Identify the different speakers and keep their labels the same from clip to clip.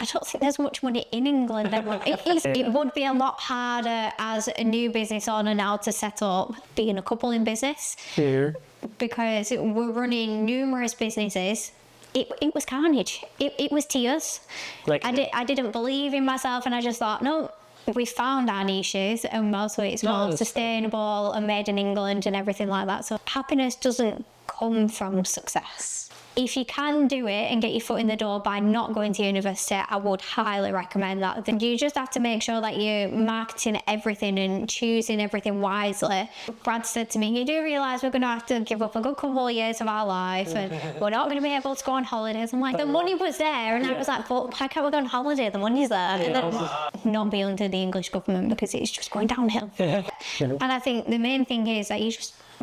Speaker 1: I don't think there's much money in England. It would be a lot harder as a new business owner now to set up being a couple in business.
Speaker 2: Yeah.
Speaker 1: Because we're running numerous businesses. It was carnage. It was tears.
Speaker 2: Like,
Speaker 1: I didn't believe in myself, and I just thought, no, we found our niches, and also it's more sustainable and made in England and everything like that. So happiness doesn't come from success. If you can do it and get your foot in the door by not going to university, I would highly recommend that. Then you just have to make sure that you're marketing everything and choosing everything wisely. Brad said to me, you do realise we're going to have to give up a good couple of years of our life and we're not going to be able to go on holidays. I'm like, the money was there, and I was like, but why can't we go on holiday? The money's there. And then not be under the English government because it's just going downhill. And I think the main thing is that you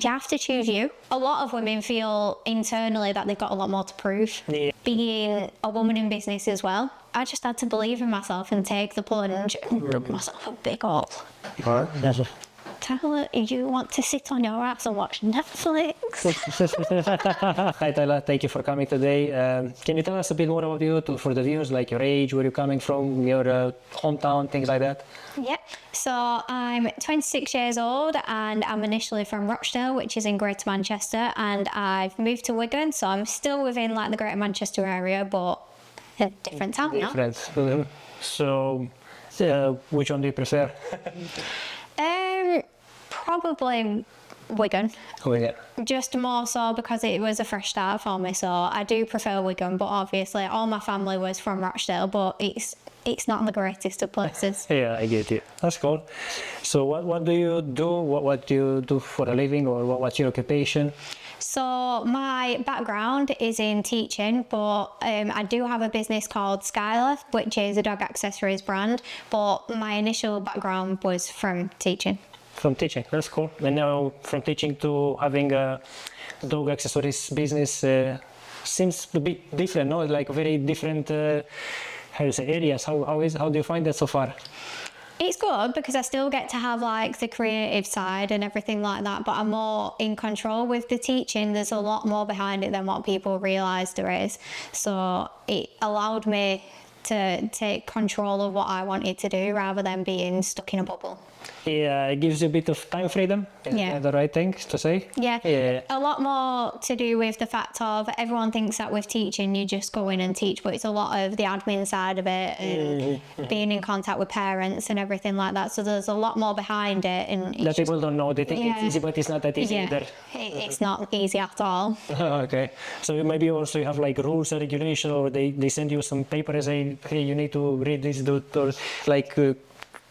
Speaker 1: have to choose you. A lot of women feel internally that they've got a lot more to prove. Yeah. Being a woman in business as well, I just had to believe in myself and take the plunge and dug myself a big hole. Tylaa, you want to sit on your ass and watch Netflix?
Speaker 2: Hi Tylaa, thank you for coming today. Can you tell us a bit more about you for the viewers, like your age, where you're coming from, your hometown, things like that?
Speaker 1: Yep. So I'm 26 years old and I'm initially from Rochdale, which is in Greater Manchester, and I've moved to Wigan, so I'm still within like the Greater Manchester area, but a different town now.
Speaker 2: Different. So, which one do you prefer?
Speaker 1: Probably Wigan.
Speaker 2: Wigan.
Speaker 1: Just more so because it was a fresh start for me, so I do prefer Wigan, but obviously all my family was from Rochdale, but it's not the greatest of places.
Speaker 2: Yeah, I get it. That's cool. So what do you do? What do you do for a living, or what's your occupation?
Speaker 1: So my background is in teaching, but I do have a business called Skylaa, which is a dog accessories brand, but my initial background was from teaching.
Speaker 2: From teaching, that's cool. And now from teaching to having a dog accessories business seems a bit different, no? Like very different areas. How do you find that so far?
Speaker 1: It's good because I still get to have like the creative side and everything like that, but I'm more in control with the teaching. There's a lot more behind it than what people realise there is. So it allowed me to take control of what I wanted to do rather than being stuck in a bubble.
Speaker 2: Yeah, it gives you a bit of time freedom. Is that the right thing to say?
Speaker 1: Yeah. A lot more to do with the fact of everyone thinks that with teaching you just go in and teach, but it's a lot of the admin side of it and being in contact with parents and everything like that. So there's a lot more behind it. And
Speaker 2: that people don't know. They think it's easy, but it's not that easy either.
Speaker 1: It's not easy at all.
Speaker 2: Okay. So maybe also you have like rules and regulations, or they send you some paper saying, hey, you need to read this, or like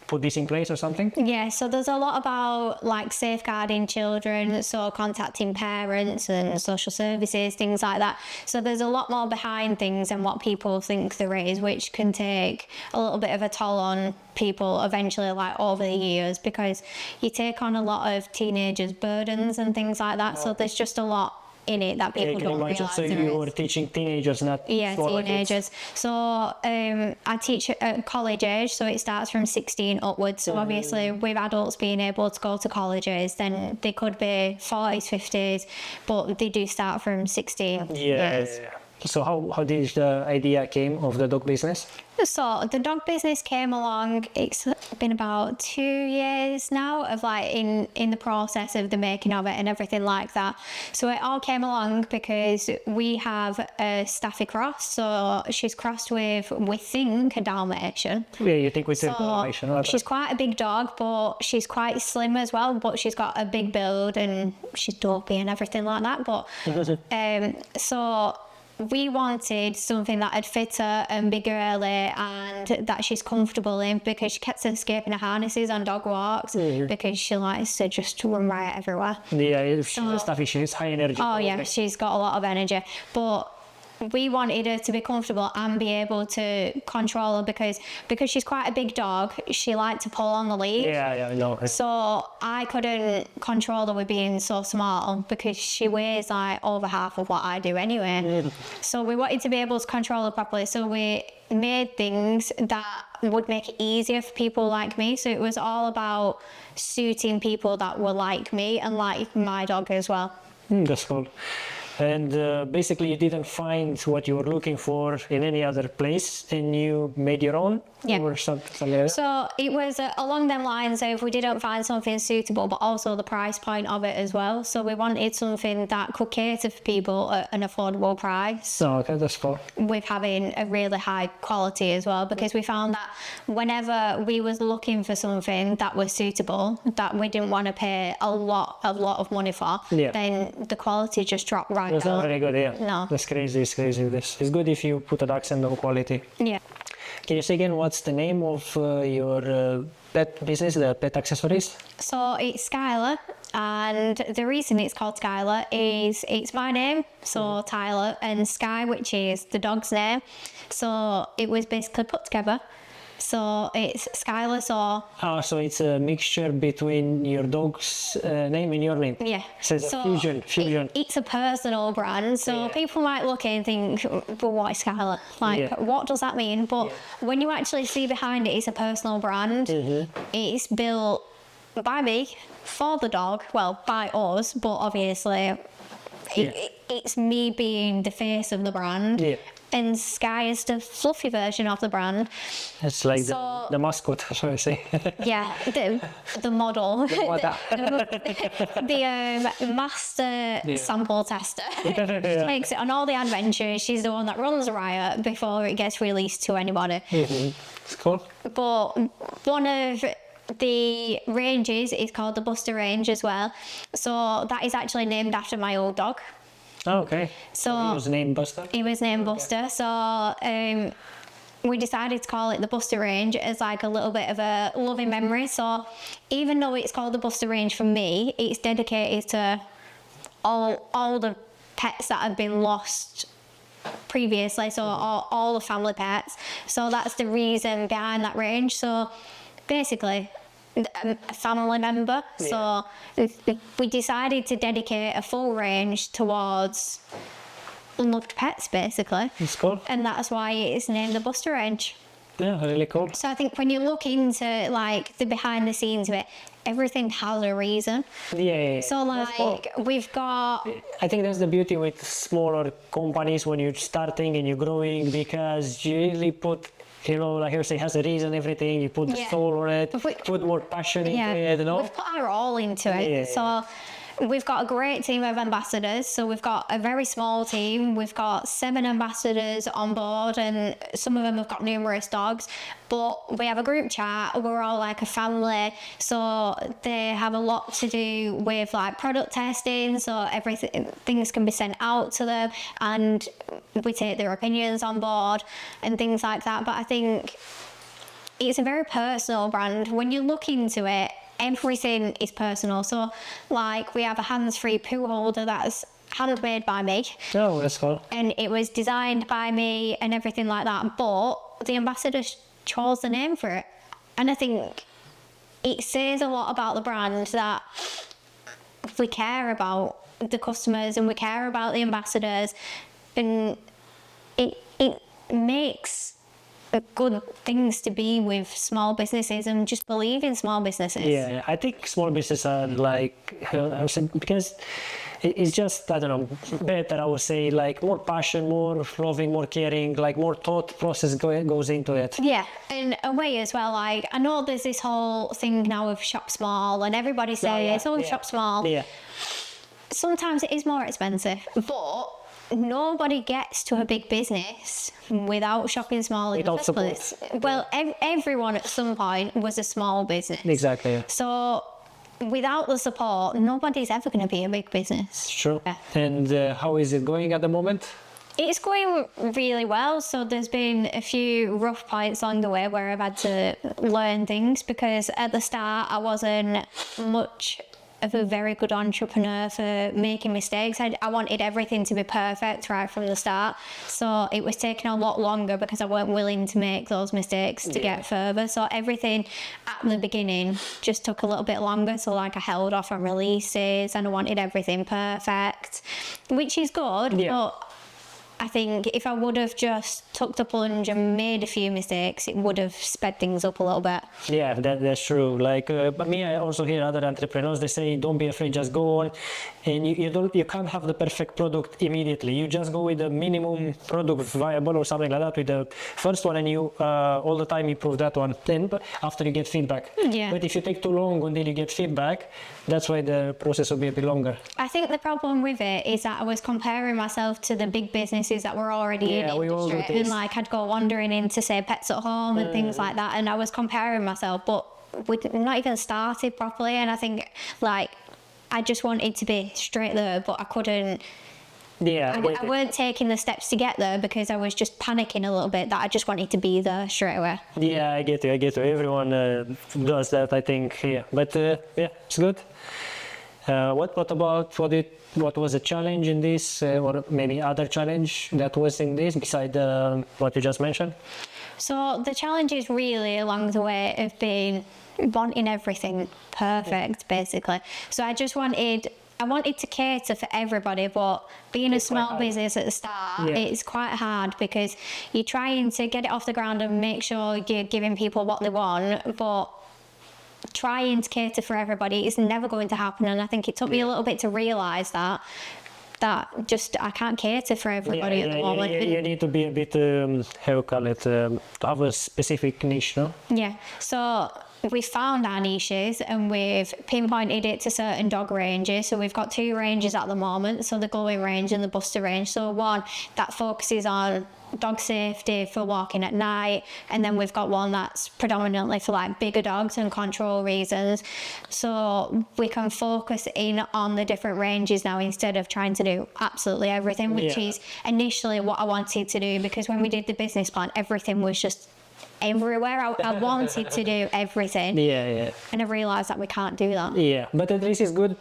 Speaker 2: put this in place or something?
Speaker 1: Yeah, so there's a lot about like safeguarding children, so contacting parents and social services, things like that. So there's a lot more behind things than what people think there is, which can take a little bit of a toll on people eventually, like over the years, because you take on a lot of teenagers' burdens and things like that. So there's just a lot in it that people don't realise.
Speaker 2: So you were teaching teenagers, not
Speaker 1: teenagers. So I teach at college age, so it starts from 16 upwards. So obviously with adults being able to go to colleges, then they could be 40s, 50s, but they do start from 16.
Speaker 2: Yes. So how did the idea came of the dog business?
Speaker 1: So the dog business came along, it's been about 2 years now of like in the process of the making of it and everything like that. So it all came along because we have a Staffy cross, so she's crossed with, we think, a Dalmatian.
Speaker 2: Yeah, you think with a Dalmatian.
Speaker 1: She's quite a big dog, but she's quite slim as well, but she's got a big build and she's dopey and everything like that. But so we wanted something that had fit her and be girly and that she's comfortable in, because she kept escaping her harnesses on dog walks because she likes to just run riot everywhere.
Speaker 2: Yeah, she's high energy.
Speaker 1: Oh yeah, she's got a lot of energy, but we wanted her to be comfortable and be able to control her because she's quite a big dog. She liked to pull on the lead.
Speaker 2: Yeah, I know.
Speaker 1: So I couldn't control her with being so small because she weighs like over half of what I do anyway. So we wanted to be able to control her properly. So we made things that would make it easier for people like me. So it was all about suiting people that were like me and like my dog as well.
Speaker 2: That's cool. And basically you didn't find what you were looking for in any other place, and you made your own?
Speaker 1: Yeah.
Speaker 2: Or something like that?
Speaker 1: So it was along them lines of we didn't find something suitable, but also the price point of it as well. So we wanted something that could cater for people at an affordable price,
Speaker 2: Oh, okay, that's cool.
Speaker 1: with having a really high quality as well, because we found that whenever we was looking for something that was suitable, that we didn't want to pay a lot of money for,
Speaker 2: Yeah.
Speaker 1: then the quality just dropped right
Speaker 2: That's not
Speaker 1: down.
Speaker 2: very good, yeah.
Speaker 1: No.
Speaker 2: That's crazy, it's crazy. It's good if you put an accent on quality.
Speaker 1: Yeah.
Speaker 2: Can you say again what's the name of your pet business, the pet accessories?
Speaker 1: So it's Skylaa, and the reason it's called Skylaa is it's my name, so Tylaa, and Sky, which is the dog's name. So it was basically put together. So it's Skylaa, so
Speaker 2: So it's a mixture between your dog's name and your name.
Speaker 1: yeah.
Speaker 2: So it's a fusion.
Speaker 1: It's a personal brand, so
Speaker 2: Yeah.
Speaker 1: people might look and think, well, what is Skylaa? Like,
Speaker 2: Yeah.
Speaker 1: what does that mean? But when you actually see behind it, it's a personal brand. It's built by me, for the dog, well, by us, but obviously it's me being the face of the brand.
Speaker 2: Yeah.
Speaker 1: And Sky is the fluffy version of the brand.
Speaker 2: It's like
Speaker 1: So-
Speaker 2: the mascot, shall I say.
Speaker 1: Yeah, the model.
Speaker 2: Model.
Speaker 1: the master sample tester.
Speaker 2: Yeah.
Speaker 1: Takes it on all the adventures. She's the one that runs riot before it gets released to anybody.
Speaker 2: It's cool.
Speaker 1: But one of the ranges is called the Buster range as well. So that is actually named after my old dog.
Speaker 2: Oh, okay.
Speaker 1: So
Speaker 2: It was named Buster?
Speaker 1: he was named Buster. So we decided to call it the Buster range as like a little bit of a loving memory. So even though it's called the Buster range for me, it's dedicated to all the pets that have been lost previously, so all the family pets. So that's the reason behind that range. So basically a family member. So we decided to dedicate a full range towards unloved pets, basically.
Speaker 2: It's cool.
Speaker 1: And that's why it's named the Buster range.
Speaker 2: Yeah, really cool.
Speaker 1: So I think when you look into like the behind the scenes of it, everything has a reason.
Speaker 2: Yeah.
Speaker 1: So
Speaker 2: That's cool.
Speaker 1: like we've got
Speaker 2: I think that's the beauty with smaller companies when you're starting and you're growing, because you really put, like you say, has a reason, everything. You put the
Speaker 1: Yeah.
Speaker 2: soul on it,
Speaker 1: We-
Speaker 2: put more passion into it,
Speaker 1: we've put our all into it.
Speaker 2: Yeah.
Speaker 1: So we've got a great team of ambassadors. So we've got a very small team. We've got 7 ambassadors on board, and some of them have got numerous dogs. But we have a group chat. We're all like a family. So they have a lot to do with like product testing. So things can be sent out to them, and we take their opinions on board and things like that. But I think it's a very personal brand. When you look into it, everything is personal. So like we have a hands-free poo holder that's handmade by me,
Speaker 2: Oh, that's cool.
Speaker 1: and it was designed by me and everything like that, but the ambassadors chose the name for it. And I think it says a lot about the brand that we care about the customers and we care about the ambassadors, and it makes good things to be with small businesses and just believe in small businesses.
Speaker 2: Yeah, I think small businesses are like, I would say, because it's just, I don't know, better, I would say, like more passion, more loving, more caring, like more thought process goes into it.
Speaker 1: Yeah, in a way as well. Like I know there's this whole thing now of shop small, and everybody says, "Oh, shop small."
Speaker 2: Yeah.
Speaker 1: Sometimes it is more expensive, but nobody gets to a big business without shopping small in
Speaker 2: Without
Speaker 1: the first place. Well, everyone at some point was a small business.
Speaker 2: Exactly. Yeah.
Speaker 1: So without the support, nobody's ever going to be a big business.
Speaker 2: Sure.
Speaker 1: Yeah.
Speaker 2: And how is it going at the moment?
Speaker 1: It's going really well. So there's been a few rough points along the way where I've had to learn things, because at the start I wasn't much of a very good entrepreneur for making mistakes. I wanted everything to be perfect right from the start. So it was taking a lot longer because I weren't willing to make those mistakes to get further. So everything at the beginning just took a little bit longer. So like I held off on releases and I wanted everything perfect, which is good.
Speaker 2: Yeah.
Speaker 1: But I think if I would have just took the plunge and made a few mistakes, it would have sped things up a little bit.
Speaker 2: Yeah, that's true. Like, but me, I also hear other entrepreneurs, they say, don't be afraid, just go on. And you can't have the perfect product immediately. You just go with the minimum product viable or something like that with the first one, and you all the time improve that one. Then after you get feedback.
Speaker 1: Yeah.
Speaker 2: But if you take too long until you get feedback, that's why the process will be a bit longer.
Speaker 1: I think the problem with it is that I was comparing myself to the big businesses that were already in the
Speaker 2: we all do
Speaker 1: industry,
Speaker 2: this.
Speaker 1: and like I'd go wandering into say Pets at Home and things like that, and I was comparing myself, but we'd not even started properly. And I think like I just wanted to be straight there, but I couldn't.
Speaker 2: Yeah,
Speaker 1: I weren't taking the steps to get there because I was just panicking a little bit that I just wanted to be there straight away.
Speaker 2: yeah, I get you. Everyone does that, I think. Yeah, but yeah, it's good. What about what was a challenge in this, or maybe other challenge that was in this beside what you just mentioned?
Speaker 1: So the challenges really along the way have been wanting everything perfect, basically. So I wanted to cater for everybody, but being a small business at the start, it's quite hard because you're trying to get it off the ground and make sure you're giving people what they want, but trying to cater for everybody is never going to happen. And I think it took me a little bit to realise that just I can't cater for everybody at the moment.
Speaker 2: You need to be a bit, how you call it, to have a specific niche, no?
Speaker 1: Yeah, so we found our niches and we've pinpointed it to certain dog ranges. So we've got 2 ranges at the moment, so the Glowing range and the Buster range. So one that focuses on dog safety for walking at night, and then we've got one that's predominantly for like bigger dogs and control reasons. So we can focus in on the different ranges now instead of trying to do absolutely everything, which is initially what I wanted to do, because when we did the business plan, everything was just everywhere. I wanted to do everything.
Speaker 2: Yeah.
Speaker 1: And I realised that we can't do that.
Speaker 2: Yeah, but at least it's good,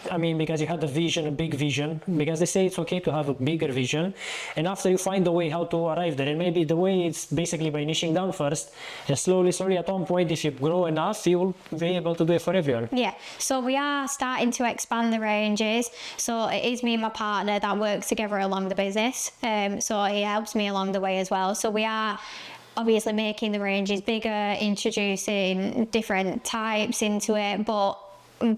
Speaker 2: I mean, because you had a big vision, because they say it's okay to have a bigger vision, and after you find the way how to arrive there, and maybe the way it's basically by niching down first, and slowly at one point, if you grow enough, you'll be able to do it for everyone.
Speaker 1: Yeah, so we are starting to expand the ranges. So it is me and my partner that works together along the business, so he helps me along the way as well. So we are obviously making the ranges bigger, introducing different types into it, but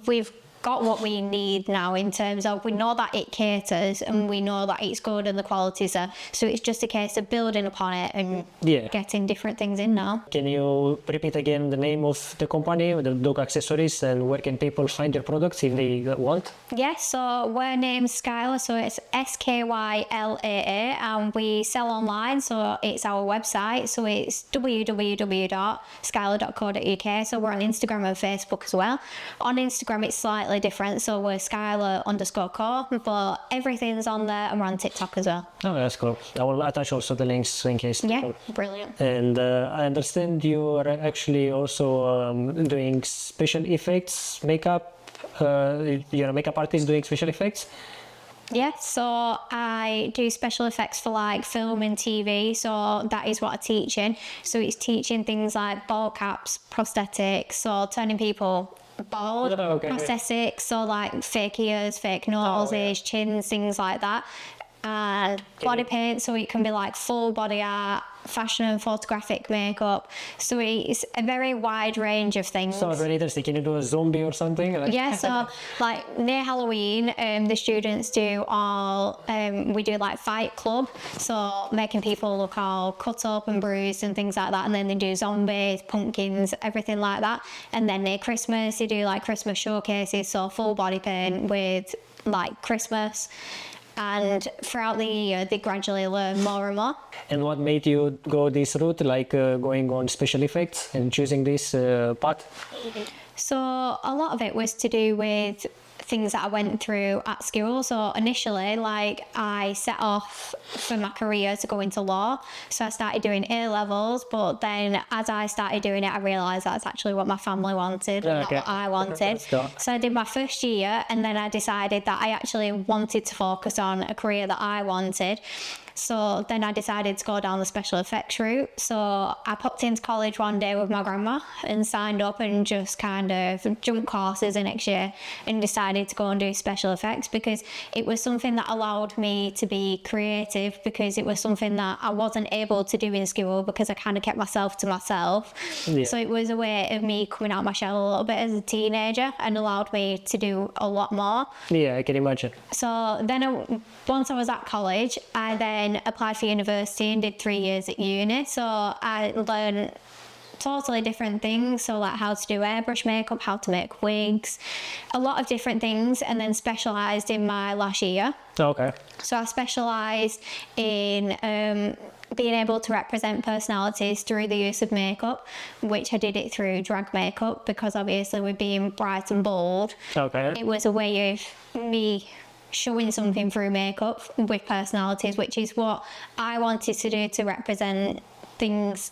Speaker 1: we've got what we need now in terms of we know that it caters and we know that it's good and the quality's there. So it's just a case of building upon it and getting different things in now.
Speaker 2: Can you repeat again the name of the company, the dog accessories, and where can people find your products if they want?
Speaker 1: Yes, so we're named Skylaa, so it's Skylaa, and we sell online, so it's our website, so it's www.skylaa.co.uk. So we're on Instagram and Facebook as well. On Instagram it's slightly different, so we're Skylaa_co, but everything's on there, and we're on TikTok as well.
Speaker 2: Oh, that's cool. I will attach also the links in case.
Speaker 1: Yeah, brilliant.
Speaker 2: And I understand you are actually also doing special effects, makeup. You're a makeup artist doing special effects.
Speaker 1: Yeah, so I do special effects for like film and TV, so that is what I'm teaching. So it's teaching things like ball caps, prosthetics, so turning people bald, prosthetics, so like fake ears, fake noses, chins, things like that. And body paint, so it can be like full body art, fashion and photographic makeup. So it's a very wide range of things.
Speaker 2: So very interesting. Can you do a zombie or something?
Speaker 1: Yeah, so like near Halloween, the students do all, we do like fight club, so making people look all cut up and bruised and things like that, and then they do zombies, pumpkins, everything like that. And then near Christmas, they do like Christmas showcases, so full body paint with like Christmas. And throughout the year, they gradually learn more and more.
Speaker 2: And what made you go this route, like going on special effects and choosing this path?
Speaker 1: So a lot of it was to do with things that I went through at school. So initially, like I set off for my career to go into law. So I started doing A levels, but then as I started doing it, I realised that's actually what my family wanted, not what I wanted. So I did my first year, and then I decided that I actually wanted to focus on a career that I wanted. So then I decided to go down the special effects route. So I popped into college one day with my grandma and signed up and just kind of jumped courses the next year and decided to go and do special effects because it was something that allowed me to be creative, because it was something that I wasn't able to do in school because I kind of kept myself to myself.
Speaker 2: Yeah.
Speaker 1: So it was a way of me coming out my shell a little bit as a teenager and allowed me to do a lot more.
Speaker 2: Yeah, I can imagine.
Speaker 1: So then once I was at college, I then applied for university and did 3 years at uni. So I learned totally different things. So like how to do airbrush makeup, how to make wigs, a lot of different things, and then specialised in my last year.
Speaker 2: Okay.
Speaker 1: So I specialised in being able to represent personalities through the use of makeup, which I did it through drag makeup because obviously with being bright and bold,
Speaker 2: Okay.
Speaker 1: it was a way of me showing something through makeup with personalities, which is what I wanted to do to represent things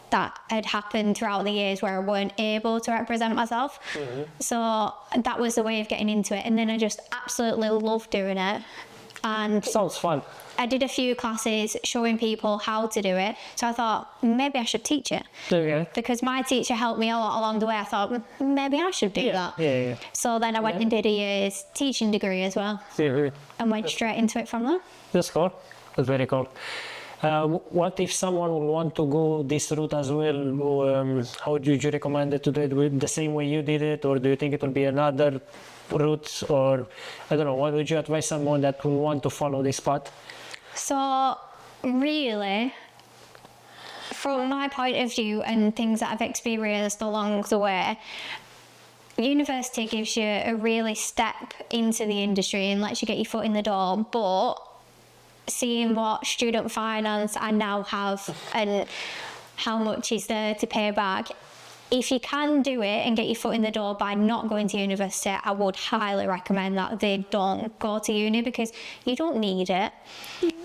Speaker 1: that had happened throughout the years where I weren't able to represent myself. Mm-hmm. So that was the way of getting into it. And then I just absolutely loved doing it. And
Speaker 2: Sounds fun.
Speaker 1: I did a few classes showing people how to do it. So I thought maybe I should teach it.
Speaker 2: Okay.
Speaker 1: Because my teacher helped me a lot along the way. I thought maybe I should do that.
Speaker 2: Yeah.
Speaker 1: So then I went and did a year's teaching degree as well
Speaker 2: Yeah.
Speaker 1: and went straight into it from there.
Speaker 2: That's cool. That's very cool. What if someone would want to go this route as well? How would you recommend it to do it with the same way you did it, or do you think it will be another route, or I don't know? What would you advise someone that would want to follow this path?
Speaker 1: So really, from my point of view and things that I've experienced along the way, university gives you a really step into the industry and lets you get your foot in the door, but seeing what student finance I now have and how much is there to pay back, if you can do it and get your foot in the door by not going to university, I would highly recommend that they don't go to uni because you don't need it.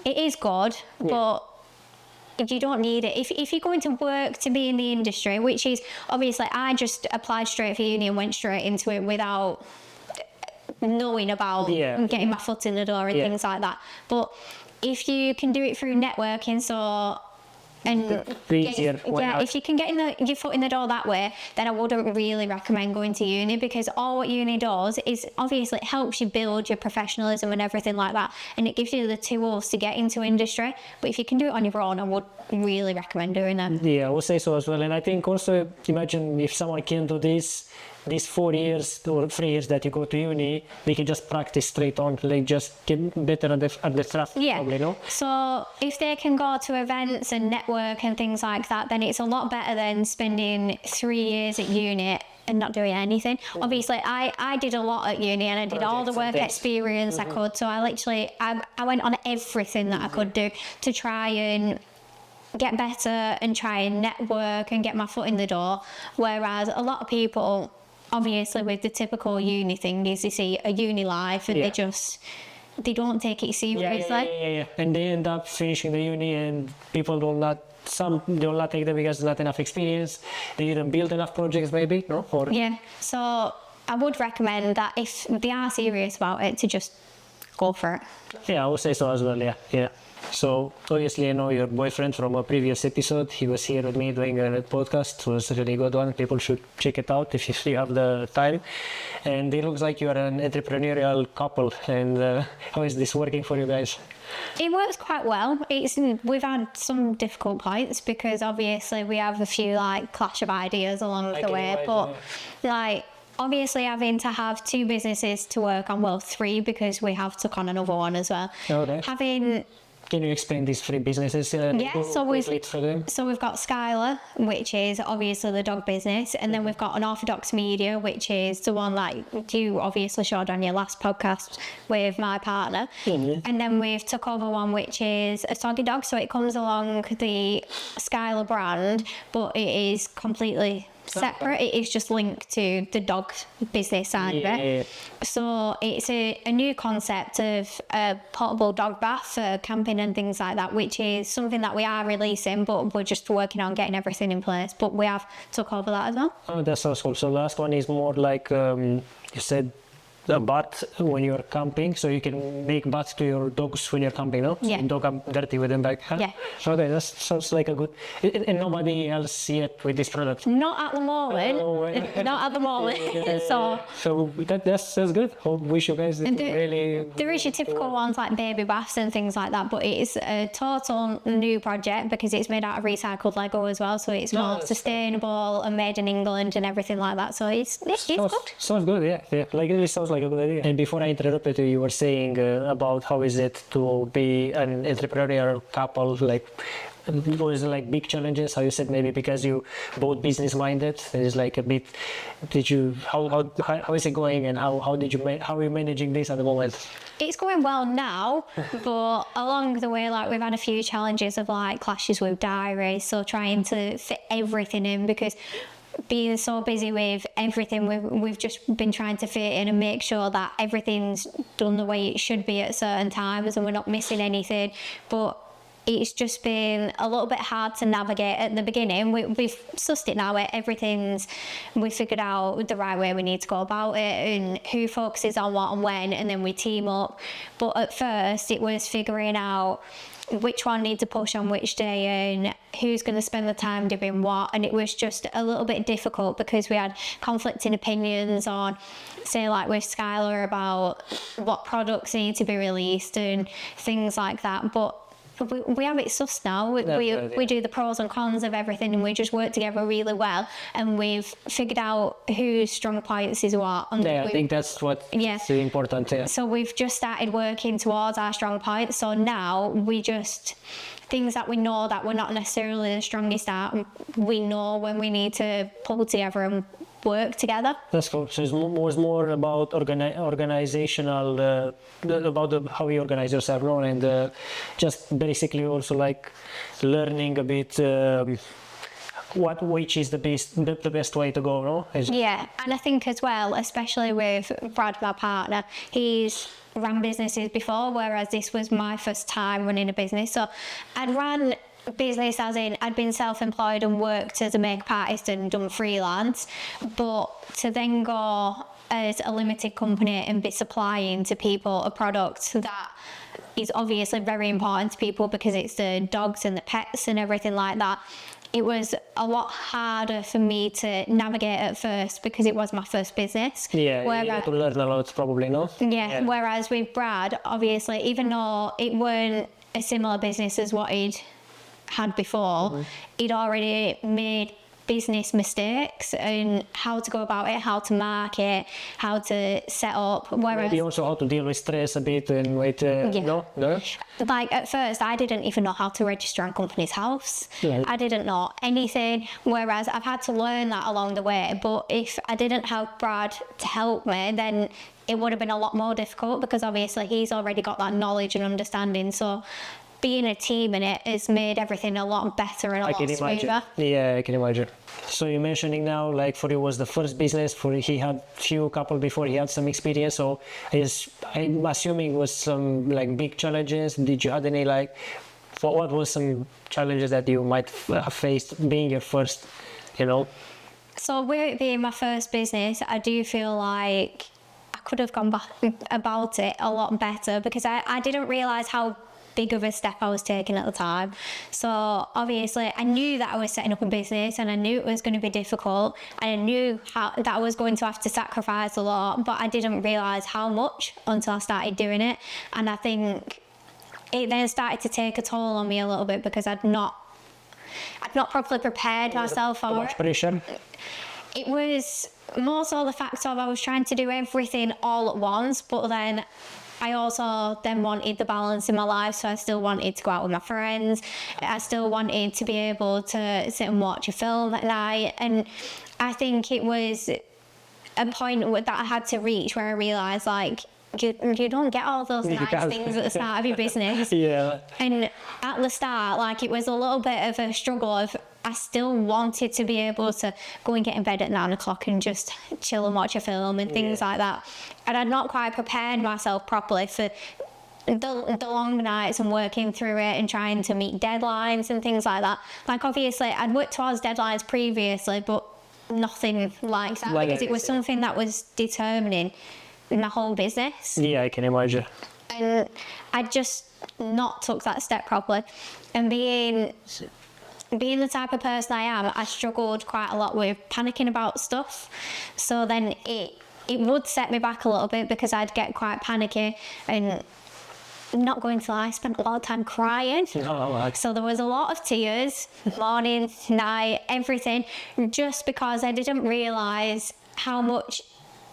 Speaker 1: It is good, but you don't need it. If you're going to work to be in the industry, which is obviously I just applied straight for uni and went straight into it without knowing about getting my foot in the door and things like that. But if you can do it through networking, if you can get your foot in the door that way, then I wouldn't really recommend going to uni, because all what uni does is obviously it helps you build your professionalism and everything like that, and it gives you the tools to get into industry. But if you can do it on your own, I would really recommend doing it.
Speaker 2: Yeah, I would say so as well. And I think also, imagine if someone can do these 4 years or 3 years that you go to uni, they can just practice straight on, like just get better at the craft.
Speaker 1: Yeah.
Speaker 2: Probably, no?
Speaker 1: So if they can go to events and network and things like that, then it's a lot better than spending 3 years at uni and not doing anything. Obviously, I did a lot at uni and I did all the work experience I could. So I went on everything that I could do to try and get better and try and network and get my foot in the door. Whereas a lot of people, obviously with the typical uni thing, is they see a uni life and they don't take it seriously.
Speaker 2: Yeah. And they end up finishing the uni and people will not take them because there's not enough experience. They didn't build enough projects maybe, no?
Speaker 1: So I would recommend that if they are serious about it, to just go for it.
Speaker 2: Yeah, I would say so as well, yeah. So obviously I know your boyfriend from a previous episode. He was here with me doing a podcast. It was a really good one. People should check it out if you have the time. And it looks like you are an entrepreneurial couple. And how is this working for you guys?
Speaker 1: It works quite well. We've had some difficult points because obviously we have a few clash of ideas along the way. Obviously having to have 2 businesses to work on, well 3 because we have took on another one as well.
Speaker 2: Okay. Can you explain these 3 businesses?
Speaker 1: So we've got Skylaa, which is obviously the dog business, and then we've got Unorthodox Media, which is the one that you obviously showed on your last podcast with my partner. Mm-hmm. And then we've took over one which is a Soggy Dog, so it comes along the Skylaa brand, but it is completely separate. It is just linked to the dog business side of it. So it's a new concept of a portable dog bath for camping and things like that, which is something that we are releasing, but we're just working on getting everything in place. But we have took over that as well.
Speaker 2: Oh, that sounds cool. So the last one is more like you said, a bath when you're camping, so you can make baths to your dogs when you're camping, no?
Speaker 1: Yeah.
Speaker 2: So dog are dirty with them back. Huh?
Speaker 1: Yeah.
Speaker 2: Okay, that sounds like a good. And nobody else yet with this product.
Speaker 1: Not at the moment. Not at the moment.
Speaker 2: So that's good. Hope wish you guys really.
Speaker 1: There is your typical ones like baby baths and things like that, but it's a total new project because it's made out of recycled Lego as well, so it's more sustainable and made in England and everything like that. So it's good.
Speaker 2: Sounds good, yeah. Like it sounds like a good idea. And before I interrupted you were saying about how is it to be an entrepreneurial couple, like. Was like big challenges? How you said maybe because you both business minded. It's like a bit. Did you how is it going and how are you managing this at the moment?
Speaker 1: It's going well now, but along the way, like we've had a few challenges of like clashes with diaries, so trying to fit everything in because being so busy with everything, we've just been trying to fit in and make sure that everything's done the way it should be at certain times and we're not missing anything. But it's just been a little bit hard to navigate at the beginning. We've sussed it now. We figured out the right way we need to go about it and who focuses on what and when, and then we team up. But at first, it was figuring out which one needs to push on which day and who's going to spend the time doing what. And it was just a little bit difficult because we had conflicting opinions on, say, like with Skylaa about what products need to be released and things like that. But we have it sussed now. We do the pros and cons of everything and we just work together really well, and we've figured out whose strong points is what. And
Speaker 2: I think that's what's important. Yeah.
Speaker 1: So we've just started working towards our strong points. So now we just things that we know that we're not necessarily the strongest at, we know when we need to pull together and work together.
Speaker 2: That's cool. So it's more about organizational, about how you organize yourself, no? And just basically also like learning a bit which is the best way to go, no?
Speaker 1: Yeah, and I think as well, especially with Brad, my partner, he's ran businesses before, whereas this was my first time running a business. So I'd ran business as in I'd been self-employed and worked as a makeup artist and done freelance, but to then go as a limited company and be supplying to people a product that is obviously very important to people because it's the dogs and the pets and everything like that, it was a lot harder for me to navigate at first because it was my first business.
Speaker 2: Yeah, you had to learn a lot probably, no?
Speaker 1: Yeah, whereas with Brad, obviously, even though it weren't a similar business as what he'd had before, he'd already made business mistakes and how to go about it, how to market, how to set up. Whereas
Speaker 2: maybe also how to deal with stress a bit and wait. No.
Speaker 1: Like at first, I didn't even know how to register on company's house. Yeah. I didn't know anything. Whereas I've had to learn that along the way. But if I didn't have Brad to help me, then it would have been a lot more difficult because obviously he's already got that knowledge and understanding. So being a team in it has made everything a lot better and a lot smoother.
Speaker 2: Yeah, I can imagine. So you're mentioning now, like for you was the first business, for he had few couple before he had some experience. So I'm assuming was some like big challenges. Did you have any like, what was some challenges that you might have faced being your first,
Speaker 1: So with it being my first business, I do feel like I could have gone back about it a lot better because I didn't realise how big of a step I was taking at the time. So obviously I knew that I was setting up a business and I knew it was going to be difficult and I knew that I was going to have to sacrifice a lot, but I didn't realise how much until I started doing it. And I think it then started to take a toll on me a little bit because I'd not properly prepared myself for it.
Speaker 2: Pressure.
Speaker 1: It was more so the fact of I was trying to do everything all at once, but then I also then wanted the balance in my life, so I still wanted to go out with my friends. I still wanted to be able to sit and watch a film at night. And I think it was a point that I had to reach where I realised, like, you don't get all those nice things at the start of your business.
Speaker 2: Yeah.
Speaker 1: And at the start, like, it was a little bit of a struggle of I still wanted to be able to go and get in bed at 9 o'clock and just chill and watch a film and things like that. And I'd not quite prepared myself properly for the long nights and working through it and trying to meet deadlines and things like that. Like, obviously, I'd worked towards deadlines previously, but nothing like that because it was something that was determining my whole business.
Speaker 2: Yeah, I can imagine.
Speaker 1: And I just not took that step properly. And being the type of person I am, I struggled quite a lot with panicking about stuff. So then it would set me back a little bit because I'd get quite panicky and not going to lie, I spent a lot of time crying. So there was a lot of tears, morning, night, everything, just because I didn't realise how much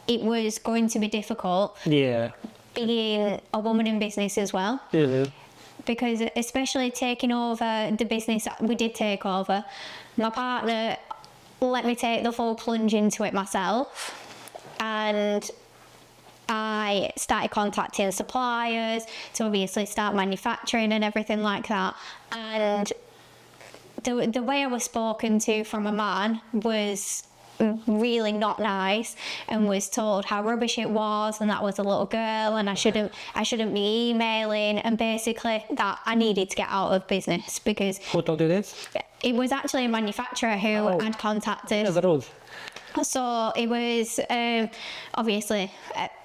Speaker 1: it was going to be difficult.
Speaker 2: Yeah.
Speaker 1: Being a woman in business as well.
Speaker 2: Yeah.
Speaker 1: Because especially taking over the business that we did take over, my partner let me take the full plunge into it myself. And I started contacting suppliers to obviously start manufacturing and everything like that. And the way I was spoken to from a man was really not nice, and was told how rubbish it was, and that was a little girl, and I shouldn't be emailing, and basically that I needed to get out of business because.
Speaker 2: Who told you this?
Speaker 1: It was actually a manufacturer who I'd contacted.
Speaker 2: Yeah, the road.
Speaker 1: So it was obviously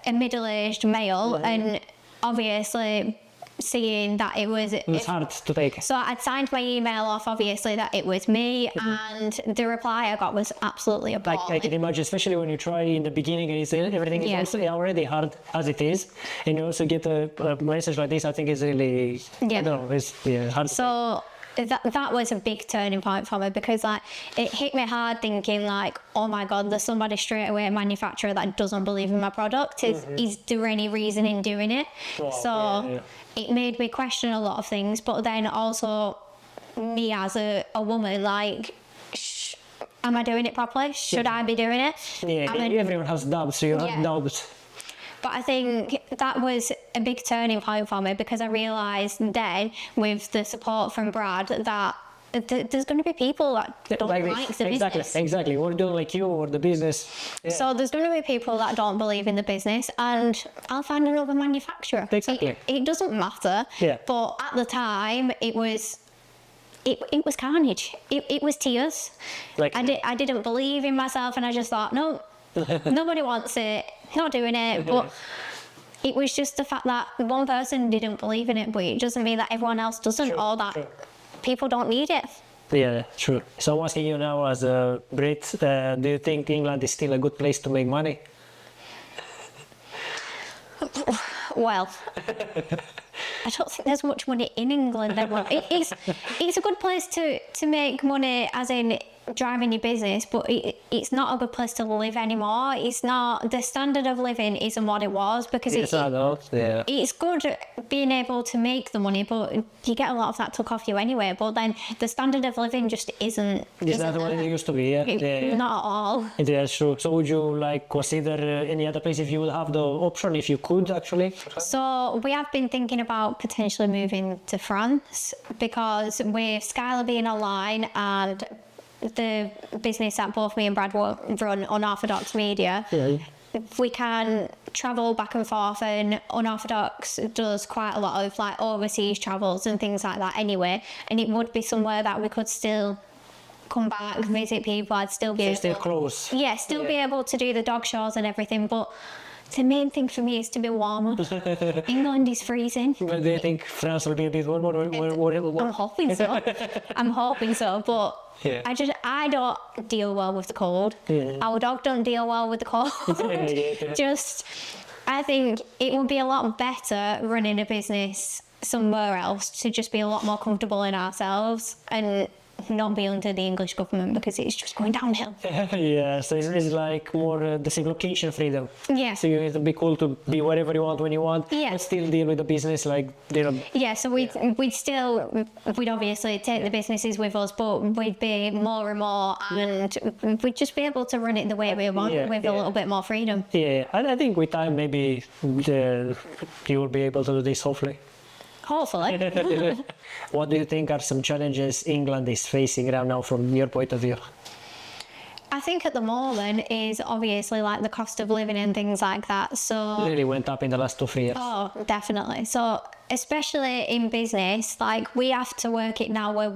Speaker 1: a middle-aged male, and obviously seeing that it was
Speaker 2: hard to take.
Speaker 1: So I'd signed my email off, obviously, that it was me, and the reply I got was absolutely appalling.
Speaker 2: Like I can imagine, especially when you try in the beginning and everything is also already hard as it is, and you also get a message like this. I think is really I don't know, it's hard.
Speaker 1: So that was a big turning point for me, because like it hit me hard, thinking like, oh my god, there's somebody straight away, a manufacturer that doesn't believe in my product. Is there any reason in doing it? It made me question a lot of things, but then also me as a woman, like, am I doing it properly? Should I be doing it?
Speaker 2: Yeah, everyone has doubts, so you have doubts.
Speaker 1: But I think that was a big turning point for me, because I realised then, with the support from Brad, that there's going to be people that don't like the business.
Speaker 2: Exactly. Or don't like you or the business. Yeah.
Speaker 1: So there's going to be people that don't believe in the business, and I'll find another manufacturer.
Speaker 2: Exactly.
Speaker 1: It doesn't matter.
Speaker 2: Yeah.
Speaker 1: But at the time, it was carnage. It was tears.
Speaker 2: Like
Speaker 1: I didn't believe in myself, and I just thought, no, nobody wants it. Not doing it. But it was just the fact that one person didn't believe in it, but it doesn't mean that everyone else doesn't, or that people don't need it.
Speaker 2: Yeah, true. So I'm asking you now, as a Brit, do you think England is still a good place to make money?
Speaker 1: Well, I don't think there's much money in England. It's a good place to make money, as in driving your business, but it's not a good place to live anymore. It's not, the standard of living isn't what it was, because it's good being able to make the money, but you get a lot of that took off you anyway. But then the standard of living just isn't.
Speaker 2: It's not what it used to be.
Speaker 1: Not at all.
Speaker 2: Yeah, true. So would you like consider any other place if you would have the option, if you could actually?
Speaker 1: So we have been thinking about potentially moving to France, because with Skylaa being online and the business that both me and Brad run, Unorthodox Media, we can travel back and forth, and Unorthodox does quite a lot of like overseas travels and things like that anyway, and it would be somewhere that we could still come back, visit people. I'd still be
Speaker 2: still close.
Speaker 1: Yeah, still be able to do the dog shows and everything, but the main thing for me is to be warmer. England is freezing.
Speaker 2: But do you think France will be a bit warmer?
Speaker 1: I'm hoping so. But I don't deal well with the cold. Our dog don't deal well with the cold. I think it would be a lot better running a business somewhere else, to just be a lot more comfortable in ourselves and not be under the English government, because it's just going downhill.
Speaker 2: Yeah, so it's like more the same location freedom.
Speaker 1: Yeah.
Speaker 2: So you have to be cool to be wherever you want when you want,
Speaker 1: but
Speaker 2: still deal with the business like, you know.
Speaker 1: Yeah, so we'd obviously take the businesses with us, but we'd be more remote, and we'd just be able to run it the way we want, with a little bit more freedom.
Speaker 2: Yeah, and I think with time maybe you will be able to do this, hopefully.
Speaker 1: Hopefully.
Speaker 2: What do you think are some challenges England is facing right now from your point of view?
Speaker 1: I think at the moment is obviously like the cost of living and things like that. So
Speaker 2: it really went up in the last 2-3 years.
Speaker 1: Oh, definitely. So especially in business, like we have to work it now where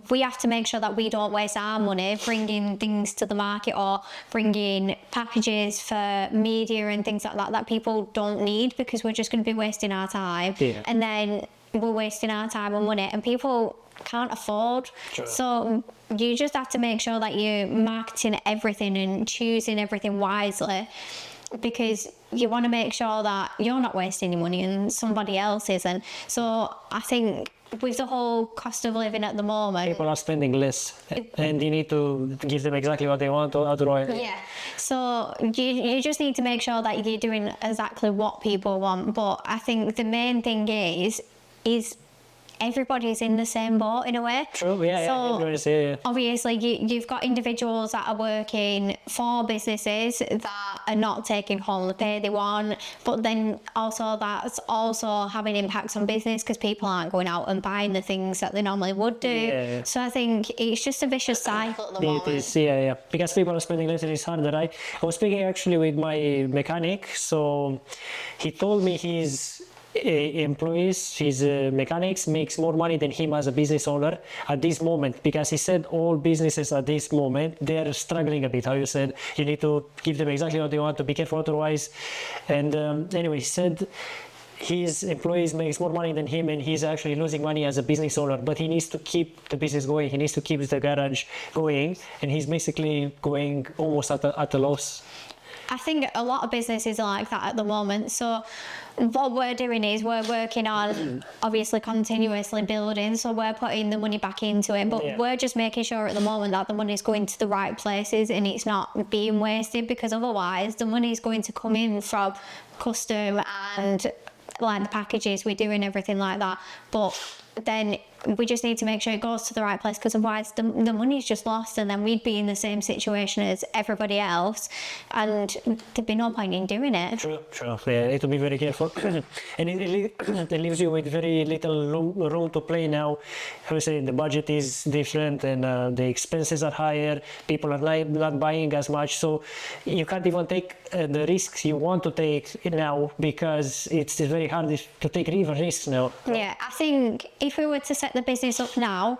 Speaker 1: we have to make sure that we don't waste our money bringing things to the market or bringing packages for media and things like that that people don't need, because we're just going to be wasting our time.
Speaker 2: Yeah.
Speaker 1: And then we're wasting our time and money, and people can't afford.
Speaker 2: Sure.
Speaker 1: So you just have to make sure that you're marketing everything and choosing everything wisely, because you want to make sure that you're not wasting your money and somebody else isn't. So I think with the whole cost of living at the moment,
Speaker 2: People are spending less, and you need to give them exactly what they want, otherwise.
Speaker 1: yeah. So you just need to make sure that you're doing exactly what people want. But I think the main thing is everybody's in the same boat in a way.
Speaker 2: True, yeah,
Speaker 1: So
Speaker 2: everyone's, yeah.
Speaker 1: obviously you've got individuals that are working for businesses that are not taking home the pay they want, but then also that's also having impacts on business because people aren't going out and buying the things that they normally would do.
Speaker 2: Yeah.
Speaker 1: So I think it's just a vicious cycle at the moment.
Speaker 2: It is, yeah. Because people are spending less, it is harder, right? I was speaking actually with my mechanic, so he told me his employees, his mechanics makes more money than him as a business owner at this moment, because he said all businesses at this moment, they're struggling a bit. How you said, you need to give them exactly what they want, to be careful otherwise. And anyway, he said his employees makes more money than him, and he's actually losing money as a business owner, but he needs to keep the business going, he needs to keep the garage going, and he's basically going almost at a loss.
Speaker 1: I think a lot of businesses are like that at the moment. So what we're doing is we're working on obviously continuously building. So we're putting the money back into it, but
Speaker 2: Yeah.
Speaker 1: we're just making sure at the moment that the money's going to the right places and it's not being wasted, because otherwise the money's going to come in from custom and like the packages we do and everything like that. But then we just need to make sure it goes to the right place, because otherwise the money's just lost, and then we'd be in the same situation as everybody else, and there'd be no point in doing it.
Speaker 2: True. Yeah, need to be very careful. And it leaves you with very little room to play now. How to say, the budget is different, and the expenses are higher. People are not buying as much, so you can't even take the risks you want to take now, because it's very hard to take even risks now.
Speaker 1: Yeah, I think if we were to set the business up now,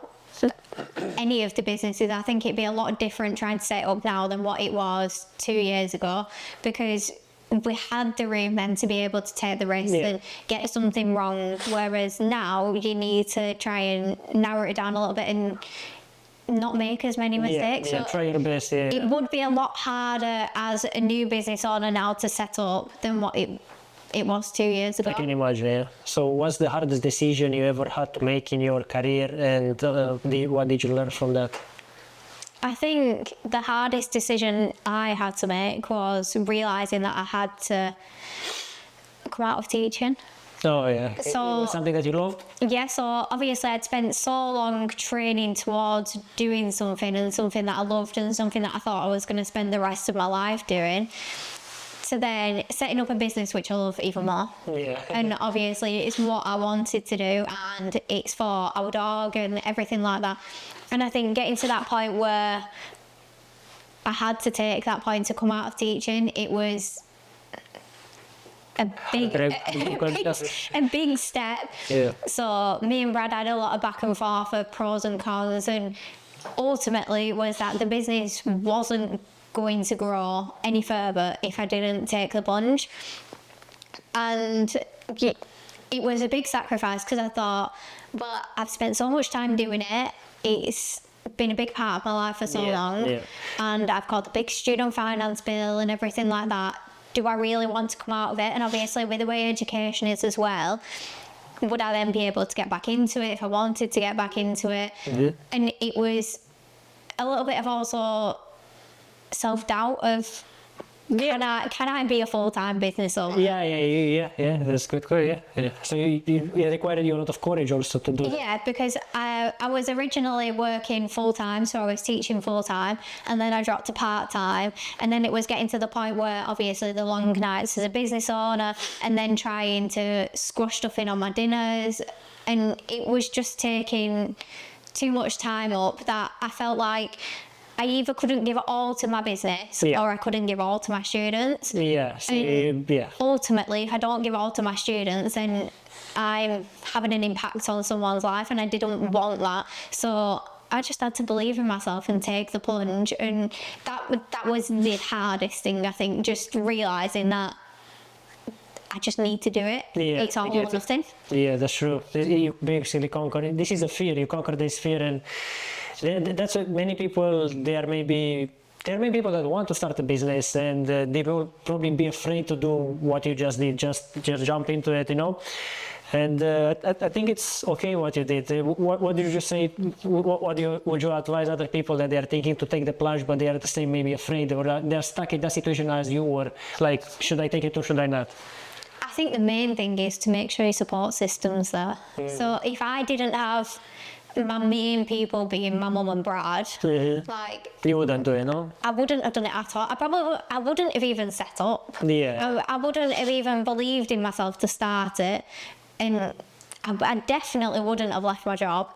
Speaker 1: any of the businesses, I think it'd be a lot different trying to set it up now than what it was 2 years ago, because we had the room then to be able to take the risk and get something wrong, whereas now you need to try and narrow it down a little bit and not make as many mistakes.
Speaker 2: Yeah,
Speaker 1: So
Speaker 2: try your best. Yeah.
Speaker 1: it would be a lot harder as a new business owner now to set up than what it was 2 years ago.
Speaker 2: I can imagine, yeah. So what's the hardest decision you ever had to make in your career, and what did you learn from that?
Speaker 1: I think the hardest decision I had to make was realising that I had to come out of teaching.
Speaker 2: Oh yeah.
Speaker 1: So-
Speaker 2: It was something that you loved?
Speaker 1: Yeah, so obviously I'd spent so long training towards doing something, and something that I loved and something that I thought I was going to spend the rest of my life doing, to then setting up a business which I love even more.
Speaker 2: Yeah.
Speaker 1: And obviously it's what I wanted to do, and it's for our dog and everything like that. And I think getting to that point where I had to take that point to come out of teaching, it was a big step.
Speaker 2: Yeah.
Speaker 1: So me and Brad had a lot of back and forth of pros and cons, and ultimately was that the business wasn't going to grow any further if I didn't take the plunge. And it was a big sacrifice, because I thought, but I've spent so much time doing it, it's been a big part of my life for so long, and I've got the big student finance bill and everything like that. Do I really want to come out of it? And obviously with the way education is as well, would I then be able to get back into it if I wanted to get back into it? And it was a little bit of also self-doubt of, can I be a full-time business owner?
Speaker 2: Yeah, that's good, yeah. So it required you a lot of courage also to do that.
Speaker 1: Yeah, because I was originally working full-time, so I was teaching full-time, and then I dropped to part-time, and then it was getting to the point where obviously the long nights as a business owner, and then trying to squash stuff in on my dinners, and it was just taking too much time up that I felt like I either couldn't give it all to my business or I couldn't give all to my students.
Speaker 2: Yeah, so, yeah.
Speaker 1: Ultimately, if I don't give all to my students, then I'm having an impact on someone's life, and I didn't want that. So I just had to believe in myself and take the plunge, and that was the hardest thing, I think, just realising that I just need to do it.
Speaker 2: Yeah,
Speaker 1: it's all or nothing.
Speaker 2: Yeah, that's true. You basically conquer it. This is a fear. You conquer this fear, and that's what many people. There are many people that want to start a business, and they will probably be afraid to do what you just did. Just jump into it, you know. And I think it's okay what you did. What did you say? Would you advise other people that they are thinking to take the plunge, but they are the same, maybe afraid, or they are stuck in that situation as you were? Like, should I take it or should I not?
Speaker 1: I think the main thing is to make sure your support system's there. So if I didn't have my main people being my mum and Brad, like,
Speaker 2: you wouldn't do it, no?
Speaker 1: I wouldn't have done it at all. I wouldn't have even set up.
Speaker 2: Yeah.
Speaker 1: I wouldn't have even believed in myself to start it, and I definitely wouldn't have left my job.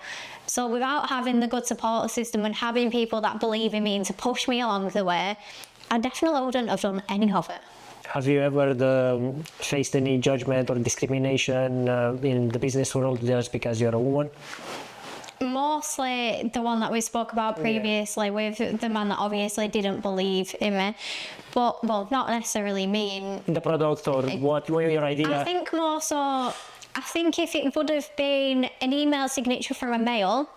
Speaker 1: So without having the good support system and having people that believe in me and to push me along the way, I definitely wouldn't have done any of it.
Speaker 2: Have you ever faced any judgment or discrimination in the business world just because you're a woman?
Speaker 1: Mostly the one that we spoke about previously with the man that obviously didn't believe in me. But, well, not necessarily me.
Speaker 2: The product or what were your idea?
Speaker 1: I think more so, I think if it would have been an email signature from a male,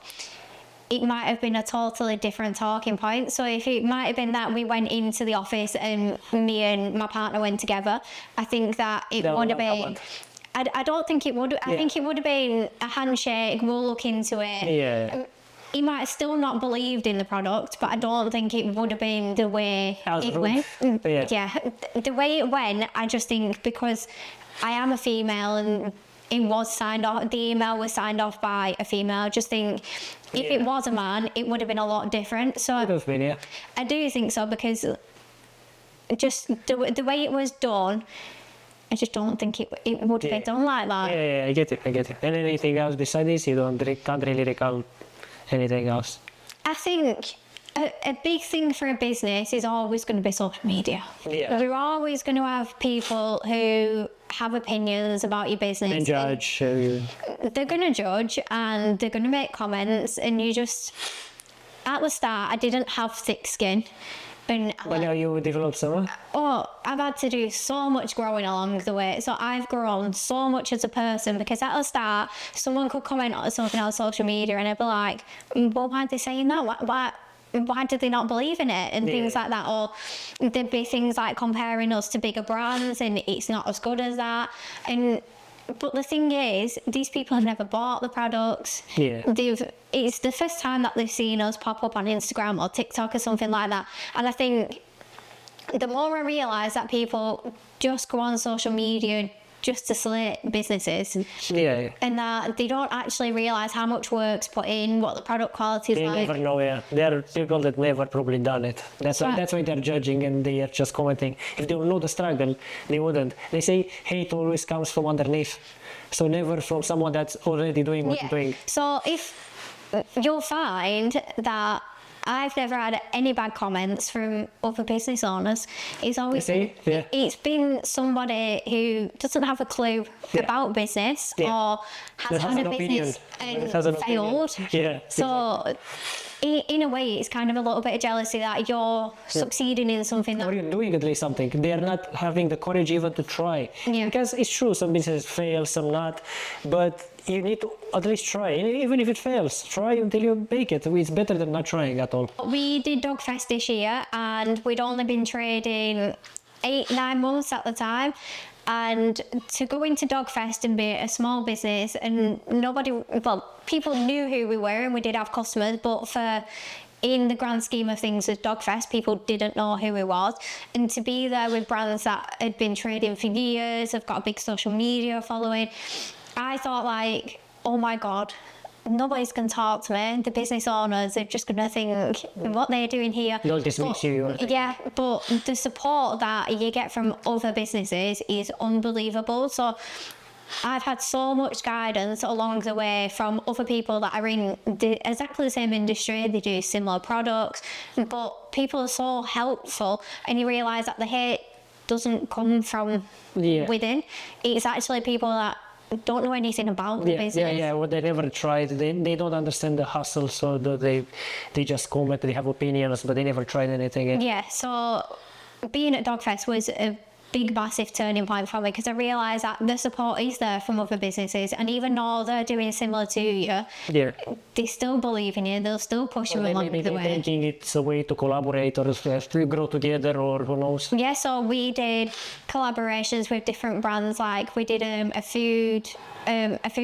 Speaker 1: it might have been a totally different talking point. So if it might have been that we went into the office and me and my partner went together, I think that it would have been... I don't think it would. I think it would have been a handshake, we'll look into it.
Speaker 2: Yeah.
Speaker 1: He might have still not believed in the product, but I don't think it would have been the way it went. Yeah, the way it went, I just think because I am a female and it was signed off, the email was signed off by a female, I just think if it was a man, it would have been a lot different. So
Speaker 2: It would have been, yeah.
Speaker 1: I do think so, because just the way it was done, I just don't think it would have been done like that.
Speaker 2: Yeah, I get it. And anything else besides this, you can't really recall anything else?
Speaker 1: I think a big thing for a business is always going to be social media.
Speaker 2: Yeah.
Speaker 1: You're always going to have people who have opinions about your business.
Speaker 2: And judge.
Speaker 1: They're going to judge and they're going to make comments, and you just... At the start, I didn't have thick skin.
Speaker 2: But now you develop some?
Speaker 1: Oh, I've had to do so much growing along the way. So I've grown so much as a person, because at the start, someone could comment on something on social media and I'd be like, well, why are they saying that? Why did they not believe in it? And things like that. Or there'd be things like comparing us to bigger brands and it's not as good as that. But the thing is, these people have never bought the products.
Speaker 2: Yeah.
Speaker 1: It's the first time that they've seen us pop up on Instagram or TikTok or something like that. And I think the more I realise that people just go on social media just to slate businesses, and that they don't actually realise how much work's put in, what the product quality is like.
Speaker 2: They never know, There are people that never probably done it. That's why they're judging and they are just commenting. If they would know the struggle, they wouldn't. They say hate always comes from underneath, so never from someone that's already doing what you're doing.
Speaker 1: So if you'll find that I've never had any bad comments from other business owners. It's always it's been somebody who doesn't have a clue about business or has had a business and failed. So in a way, it's kind of a little bit of jealousy that you're succeeding in something that...
Speaker 2: Or you're doing at least something. They are not having the courage even to try. Because it's true, some businesses fail, some not. But you need to at least try. Even if it fails, try until you make it. It's better than not trying at all.
Speaker 1: We did Dogfest this year and we'd only been trading 8-9 months at the time. And to go into Dogfest and be a small business and people knew who we were and we did have customers, but in the grand scheme of things with Dogfest, people didn't know who we was. And to be there with brands that had been trading for years, have got a big social media following, I thought like, oh my God, nobody's going to talk to me. The business owners are just going to think what they're doing here.
Speaker 2: They'll dismiss you.
Speaker 1: Yeah, but the support that you get from other businesses is unbelievable. So I've had so much guidance along the way from other people that are in exactly the same industry. They do similar products, but people are so helpful, and you realise that the hate doesn't come from within. It's actually people that don't know anything about the business.
Speaker 2: Well, they never tried. They don't understand the hustle, so they just comment. They have opinions, but they never tried anything.
Speaker 1: Yeah. So being at Dogfest was a big, massive turning point for me, because I realised that the support is there from other businesses, and even though they're doing similar to you, they still believe in you. They'll still push you along the way.
Speaker 2: Thinking it's a way to collaborate or to grow together, or who knows.
Speaker 1: Yeah, so we did collaborations with different brands. Like we did a food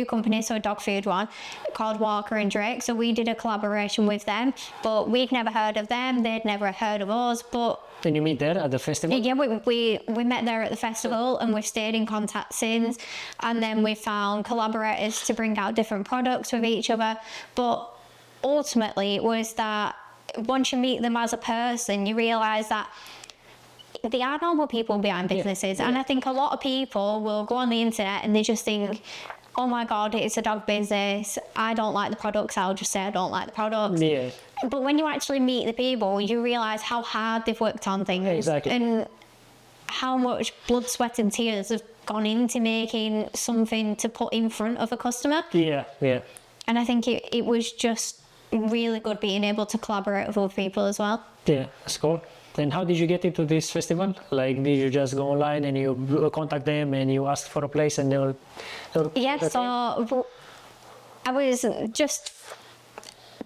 Speaker 1: company, so a dog food one, called Walker and Drake. So we did a collaboration with them, but we'd never heard of them. They'd never heard of us. But
Speaker 2: then you meet there at the festival?
Speaker 1: Yeah, we met there at the festival, and we've stayed in contact since. And then we found collaborators to bring out different products with each other. But ultimately, it was that once you meet them as a person, you realise that they are normal people behind businesses. And I think a lot of people will go on the internet and they just think, oh my God, it's a dog business. I don't like the products. I'll just say I don't like the products.
Speaker 2: Yeah.
Speaker 1: But when you actually meet the people, you realise how hard they've worked on things.
Speaker 2: Exactly.
Speaker 1: And how much blood, sweat and tears have gone into making something to put in front of a customer.
Speaker 2: Yeah.
Speaker 1: And I think it was just really good being able to collaborate with other people as well.
Speaker 2: Yeah, that's cool. Then how did you get into this festival? Like, did you just go online and you contact them and you ask for a place and they'll
Speaker 1: so I was just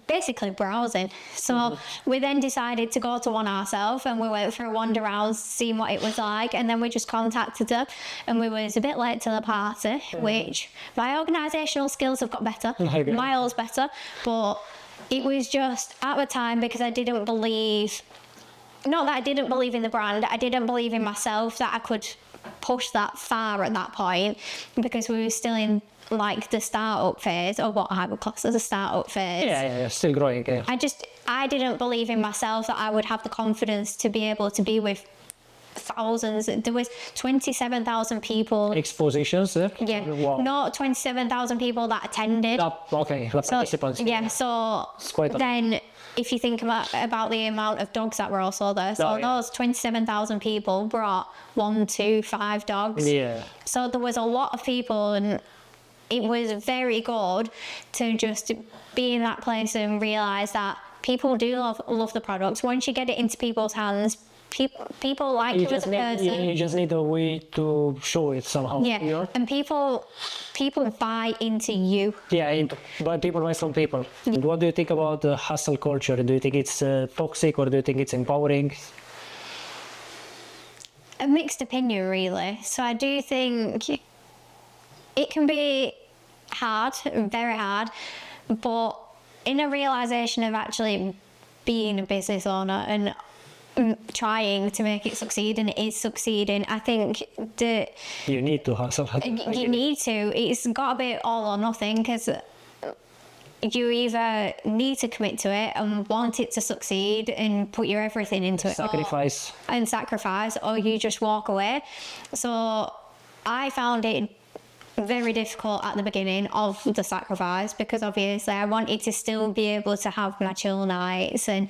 Speaker 1: basically browsing. So we then decided to go to one ourselves, and we went for a wander around, seeing what it was like, and then we just contacted them, and we was a bit late to the party, which my organisational skills have got better, miles better, but it was just at the time, because I didn't believe, not that I didn't believe in the brand, I didn't believe in myself that I could push that far at that point, because we were still in like the start-up phase, or what I would class as a start-up phase.
Speaker 2: Yeah, still growing. Yeah.
Speaker 1: I didn't believe in myself that I would have the confidence to be able to be with thousands. There was 27,000 people.
Speaker 2: Expositions there?
Speaker 1: Yeah.
Speaker 2: Wow.
Speaker 1: Not 27,000 people that attended.
Speaker 2: Okay, participants.
Speaker 1: Yeah, so then if you think about the amount of dogs that were also there, so those 27,000 people brought 1, 2, 5 dogs.
Speaker 2: Yeah.
Speaker 1: So there was a lot of people, and it was very good to just be in that place and realise that people do love the products. Once you get it into people's hands, people like you as a person.
Speaker 2: You just need a way to show it somehow.
Speaker 1: Yeah,
Speaker 2: you know?
Speaker 1: And people buy into you.
Speaker 2: Yeah, but people buy from people. What do you think about the hustle culture? Do you think it's toxic, or do you think it's empowering?
Speaker 1: A mixed opinion, really. So I do think it can be hard, very hard, but in a realisation of actually being a business owner and trying to make it succeed, and it is succeeding, I think that
Speaker 2: you need to hustle.
Speaker 1: You need to. It's got to be all or nothing, because you either need to commit to it and want it to succeed and put your everything into it,
Speaker 2: sacrifice,
Speaker 1: or you just walk away. So I found it very difficult at the beginning of the sacrifice, because obviously I wanted to still be able to have my chill nights and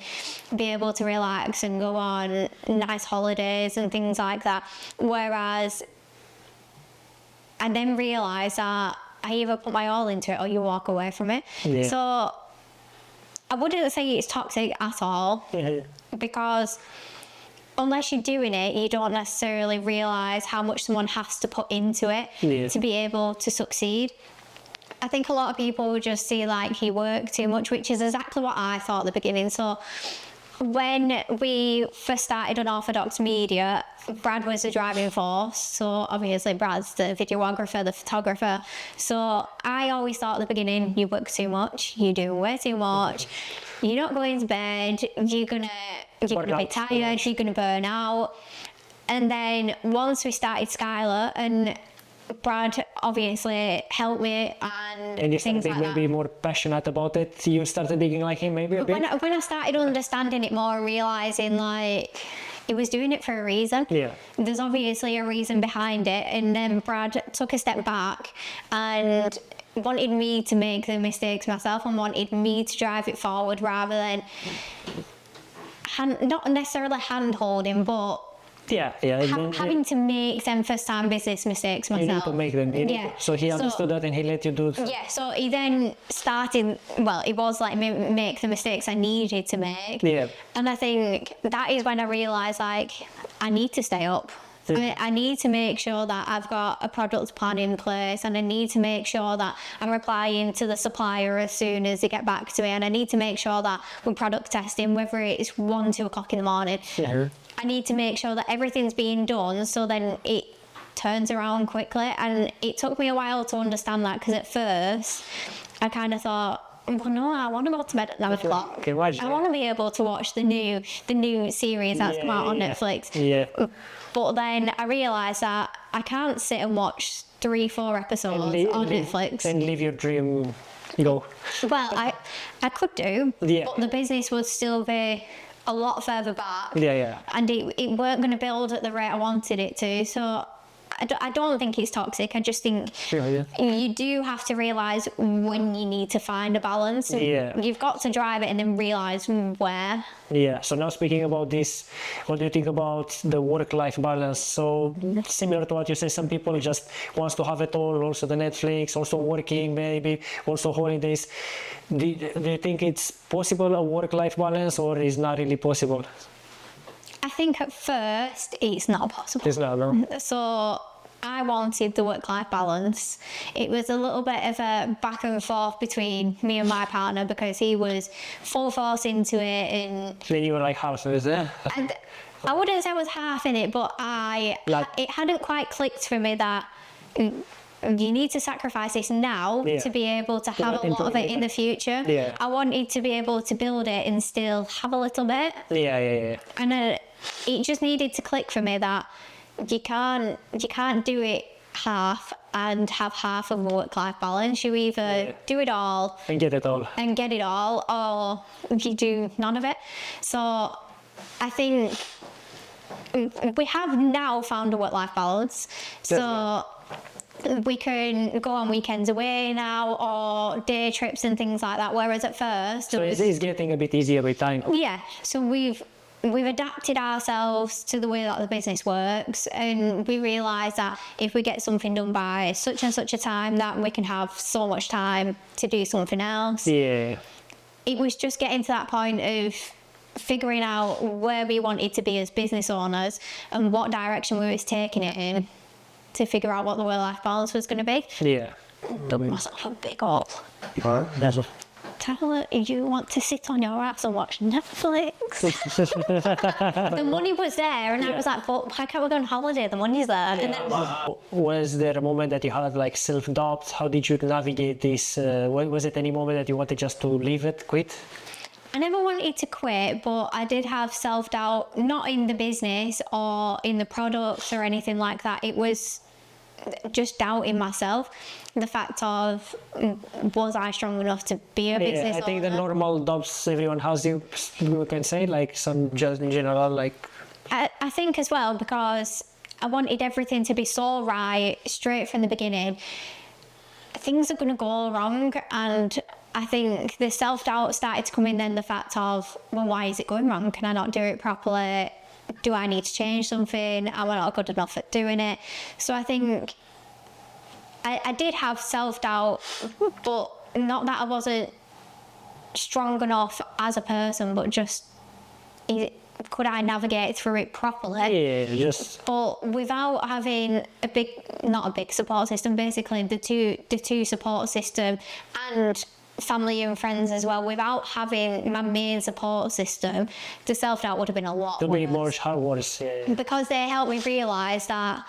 Speaker 1: be able to relax and go on nice holidays and things like that, whereas I then realised that I either put my all into it or you walk away from it. So I wouldn't say it's toxic at all, because unless you're doing it, you don't necessarily realise how much someone has to put into it to be able to succeed. I think a lot of people just see like you work too much, which is exactly what I thought at the beginning. So when we first started Unorthodox Media, Brad was the driving force. So obviously Brad's the videographer, the photographer. So I always thought at the beginning, you work too much, you do way too much, you're not going to bed, you're gonna be tired, you're gonna burn out. And then once we started Skylaa, and Brad obviously helped me, and
Speaker 2: you
Speaker 1: things
Speaker 2: started
Speaker 1: like
Speaker 2: maybe
Speaker 1: that.
Speaker 2: more passionate about it. You started digging like him, maybe a bit.
Speaker 1: When I started understanding it more, realising like he was doing it for a reason. There's obviously a reason behind it. And then Brad took a step back and wanted me to make the mistakes myself, and wanted me to drive it forward rather than not necessarily hand holding, but having to make them first time business mistakes myself.
Speaker 2: You need to make them. So he understood that and he let you do it.
Speaker 1: Yeah, so he then started, well, it was like make the mistakes I needed to make.
Speaker 2: Yeah.
Speaker 1: And I think that is when I realised, like, I need to stay up. I need to make sure that I've got a product plan in place, and I need to make sure that I'm replying to the supplier as soon as they get back to me, and I need to make sure that we're product testing, whether it's 1, 2 o'clock in the morning.
Speaker 2: Yeah.
Speaker 1: I need to make sure that everything's being done so then it turns around quickly. And it took me a while to understand that, because at first I kind of thought, well, no, I want to go to bed at 9 o'clock. I want to be able to watch the new series that's come out on Netflix.
Speaker 2: Yeah.
Speaker 1: But then I realised that I can't sit and watch 3-4 episodes on Netflix.
Speaker 2: And live your dream, go.
Speaker 1: Well, I could do, but the business would still be a lot further back.
Speaker 2: Yeah.
Speaker 1: And it weren't going to build at the rate I wanted it to. So I don't think it's toxic. I just think you do have to realise when you need to find a balance.
Speaker 2: Yeah.
Speaker 1: You've got to drive it and then realise where.
Speaker 2: Yeah, so now speaking about this, what do you think about the work-life balance? So similar to what you say, some people just wants to have it all, also the Netflix, also working maybe, also holidays. Do you think it's possible, a work-life balance, or is not really possible?
Speaker 1: I think at first it's not possible.
Speaker 2: It's not, no?
Speaker 1: So I wanted the work-life balance. It was a little bit of a back and forth between me and my partner, because he was full force into it, and
Speaker 2: Then you were like, half of it, yeah?
Speaker 1: and I wouldn't say I was half in it, but it hadn't quite clicked for me that you need to sacrifice this now to be able to have a lot of it in the future.
Speaker 2: Yeah.
Speaker 1: I wanted to be able to build it and still have a little bit.
Speaker 2: Yeah.
Speaker 1: And it just needed to click for me that you can't do it half and have half of a work-life balance. You either do it all
Speaker 2: and get it all,
Speaker 1: or you do none of it. So I think we have now found a work-life balance. So we can go on weekends away now, or day trips and things like that, whereas at first
Speaker 2: so it's getting a bit easier with time.
Speaker 1: Yeah, so we've adapted ourselves to the way that the business works, and we realise that if we get something done by such and such a time, that we can have so much time to do something else.
Speaker 2: Yeah.
Speaker 1: It was just getting to that point of figuring out where we wanted to be as business owners and what direction we was taking it in, to figure out what the work-life balance was going to be.
Speaker 2: Yeah.
Speaker 1: Dug myself a big hole. Tylaa, you want to sit on your ass and watch Netflix? The money was there, and I was like, but why can't we go on holiday? The money's there. And then,
Speaker 2: was there a moment that you had like self-doubt? How did you navigate this? Was it any moment that you wanted just to leave it, quit?
Speaker 1: I never wanted to quit, but I did have self-doubt, not in the business or in the products or anything like that. It was just doubting myself. The fact of, was I strong enough to be a business owner?
Speaker 2: I think the normal doubts everyone has, you can say, like some just in general, like...
Speaker 1: I think as well, because I wanted everything to be so right, straight from the beginning. Things are going to go wrong, and I think the self-doubt started to come in then, the fact of, well, why is it going wrong? Can I not do it properly? Do I need to change something? Am I not good enough at doing it? So I think I did have self-doubt, but not that I wasn't strong enough as a person, but just, could I navigate through it properly?
Speaker 2: Yeah, just...
Speaker 1: But without having not a big support system, basically the two support system and family and friends as well, without having my main support system, the self-doubt would have been a lot worse.
Speaker 2: It would be worse, yeah.
Speaker 1: Because they helped me realise that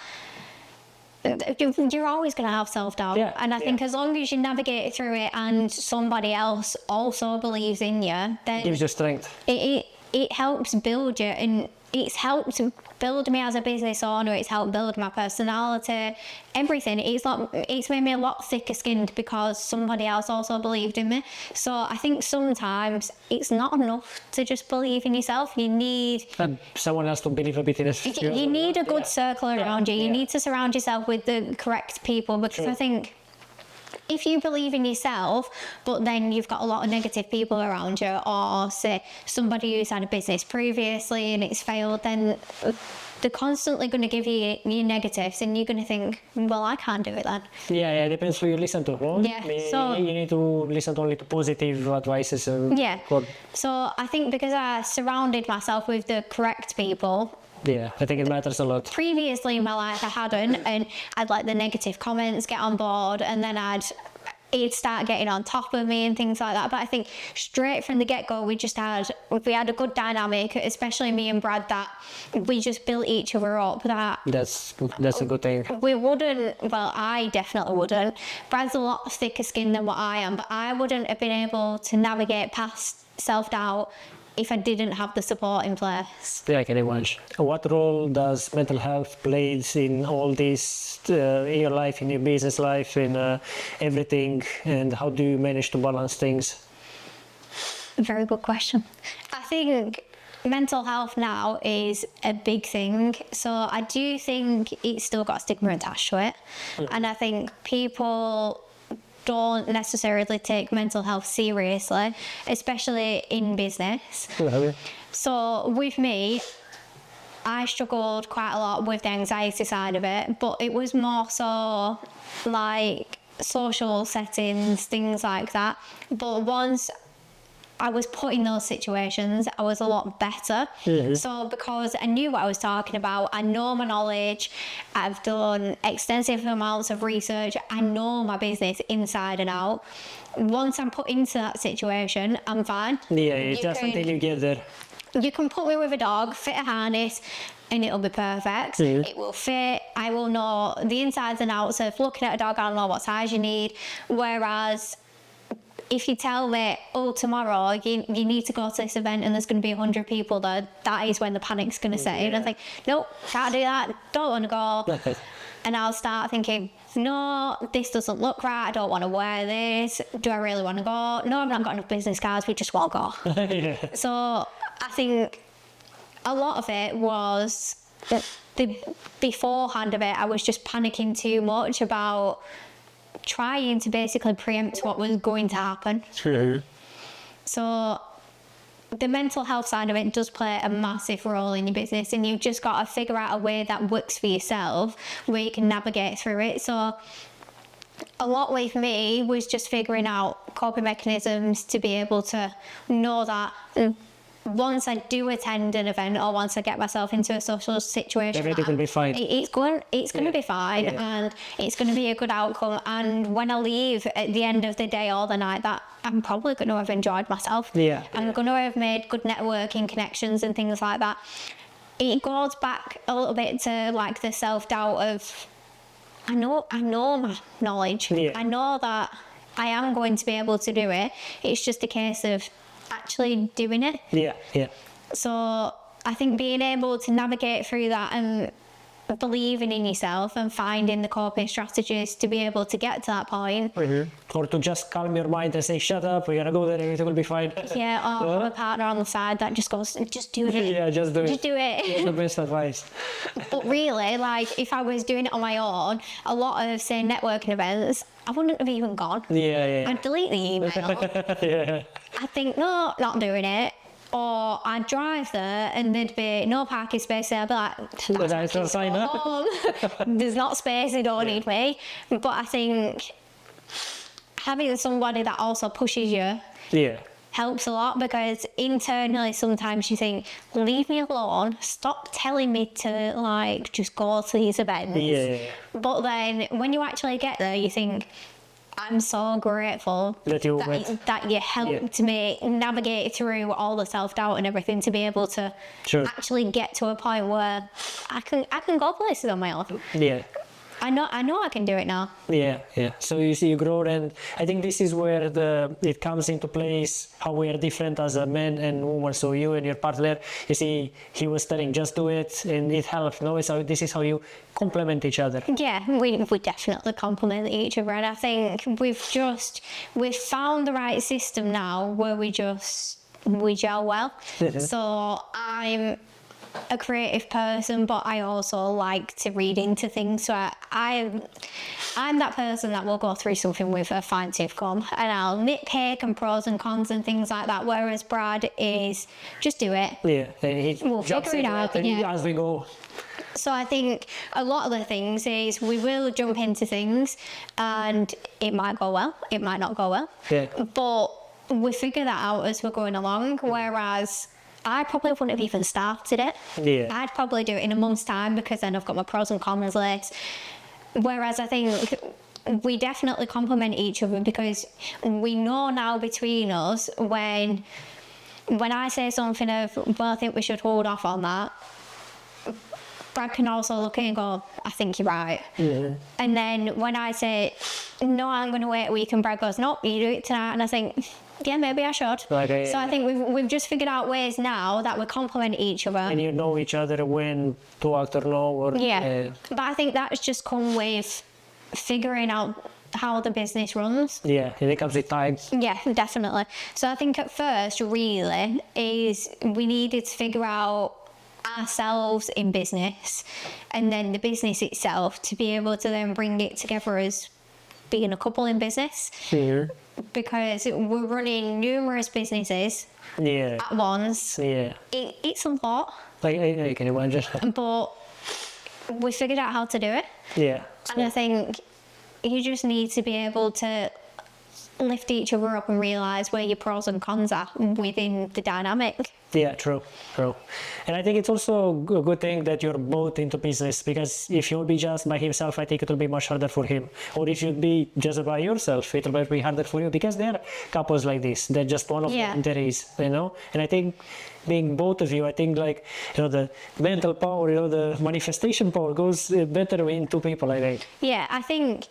Speaker 1: you're always going to have self-doubt.
Speaker 2: Yeah,
Speaker 1: and I think as long as you navigate through it and somebody else also believes in you, then...
Speaker 2: Gives you strength.
Speaker 1: It helps build you, and it's helped build me as a business owner. It's helped build my personality, everything. It's made me a lot thicker skinned because somebody else also believed in me. So I think sometimes it's not enough to just believe in yourself. You need
Speaker 2: someone else to believe a bit in it.
Speaker 1: You need a good circle around you. You need to surround yourself with the correct people, because I think if you believe in yourself, but then you've got a lot of negative people around you, or say somebody who's had a business previously and it's failed, then they're constantly going to give you your negatives, and you're going to think, well, I can't do it then.
Speaker 2: Yeah, depends who you listen to. Huh?
Speaker 1: Yeah, so
Speaker 2: you need to listen only to positive advices.
Speaker 1: Yeah. So I think because I surrounded myself with the correct people.
Speaker 2: Yeah, I think it matters a lot.
Speaker 1: Previously in my life, I hadn't, and I'd let the negative comments get on board, and then he'd start getting on top of me and things like that. But I think straight from the get-go, we had a good dynamic, especially me and Brad, that we just built each other up.
Speaker 2: That's a good thing.
Speaker 1: We wouldn't, well, I definitely wouldn't. Brad's a lot thicker skinned than what I am, but I wouldn't have been able to navigate past self-doubt if I didn't have the support in place.
Speaker 2: Yeah, I can imagine. What role does mental health play in all this, in your life, in your business life, in everything, and how do you manage to balance things?
Speaker 1: Very good question. I think mental health now is a big thing, so I do think it's still got a stigma attached to it, and I think people don't necessarily take mental health seriously, especially in business. So with me, I struggled quite a lot with the anxiety side of it, but it was more so like social settings, things like that. But once I was put in those situations, I was a lot better. So because I knew what I was talking about, I know my knowledge, I've done extensive amounts of research, I know my business inside and out. Once I'm put into that situation, I'm fine.
Speaker 2: Yeah, it's just until you get there.
Speaker 1: You can put me with a dog, fit a harness, and it'll be perfect. It will fit. I will know the insides and outs of looking at a dog, I'll know what size you need. Whereas if you tell me, oh, tomorrow you need to go to this event and there's going to be 100 people there, that is when the panic's going to set in. I think, nope, can't do that, don't want to go. And I'll start thinking, no, this doesn't look right, I don't want to wear this, do I really want to go? No, I've not got enough business cards, we just won't go. So I think a lot of it was that the beforehand of it, I was just panicking too much about trying to basically preempt what was going to happen. So the mental health side of it does play a massive role in your business, and you've just got to figure out a way that works for yourself where you can navigate through it. So a lot with me was just figuring out coping mechanisms to be able to know that once I do attend an event or once I get myself into a social situation,
Speaker 2: everything will be fine.
Speaker 1: It's going to be fine, and it's going to be a good outcome. And when I leave at the end of the day or the night, that I'm probably going to have enjoyed myself. I'm going to have made good networking connections and things like that. It goes back a little bit to like the self-doubt of, I know my knowledge. I know that I am going to be able to do it. It's just a case of actually doing it. So I think being able to navigate through that and believing in yourself and finding the coping strategies to be able to get to that point.
Speaker 2: Or to just calm your mind and say, shut up, we're gonna go there, everything will be fine.
Speaker 1: Or have a partner on the side that just goes, just do it.
Speaker 2: Just do it.
Speaker 1: Just do it.
Speaker 2: That's the best advice.
Speaker 1: But really, like, if I was doing it on my own, a lot of, say, networking events, I wouldn't have even gone. I'd delete the email. I'd think, no, not doing it. Or I'd drive there and there'd be no parking space there. I'd be like,
Speaker 2: sign up.
Speaker 1: There's not space, they don't need me. But I think having somebody that also pushes you helps a lot, because internally sometimes you think, leave me alone, stop telling me to like just go to these events. But then when you actually get there, you think, I'm so grateful that you helped me navigate through all the self-doubt and everything to be able to actually get to a point where I can go places on my own. I know I can do it now. So you see, you grow, and I think this is where it comes into place how we are different as a man and woman. So you and your partner, you see, he was telling just do it, and it helps. No, so this is how you complement each other. We definitely complement each other, and I think we've found the right system now where we gel well. So I'm a creative person, but I also like to read into things. So I'm that person that will go through something with a fine-tooth comb, and I'll nitpick and pros and cons and things like that. Whereas Brad is just do it.
Speaker 2: We'll
Speaker 1: figure it out.
Speaker 2: As we go.
Speaker 1: So I think a lot of the things is we will jump into things and it might go well, it might not go well.
Speaker 2: Yeah.
Speaker 1: But we figure that out as we're going along, whereas I probably wouldn't have even started it.
Speaker 2: Yeah.
Speaker 1: I'd probably do it in a month's time because then I've got my pros and cons list. Whereas I think we definitely complement each other because we know now between us when I say something of, well, I think we should hold off on that, Brad can also look at it and go, I think you're right.
Speaker 2: Yeah.
Speaker 1: And then when I say, no, I'm going to wait a week, and Brad goes, nope, you do it tonight. And I think, yeah, maybe I should.
Speaker 2: Okay,
Speaker 1: so I think we've just figured out ways now that we complement each other.
Speaker 2: And you know each other when to act or no. Or,
Speaker 1: Yeah. But I think that's just come with figuring out how the business runs.
Speaker 2: Yeah, and it comes with time.
Speaker 1: Yeah, definitely. So I think at first, really, is we needed to figure out ourselves in business and then the business itself to be able to then bring it together as being a couple in business.
Speaker 2: Yeah.
Speaker 1: Because we're running numerous businesses
Speaker 2: Yeah.
Speaker 1: at once.
Speaker 2: Yeah.
Speaker 1: It's a lot,
Speaker 2: Like, I can imagine.
Speaker 1: but we figured out how to do it.
Speaker 2: Yeah.
Speaker 1: And I think you just need to be able to lift each other up and realise where your pros and cons are within the dynamic.
Speaker 2: Yeah, true. And I think it's also a good thing that you're both into business, because if you'll be just by himself, I think it'll be much harder for him. Or if you'd be just by yourself, it'll be harder for you, because there are couples like this. They're just one of them there is, And I think being both of you, I think the mental power, the manifestation power goes better in two people, I think.
Speaker 1: Yeah, I think,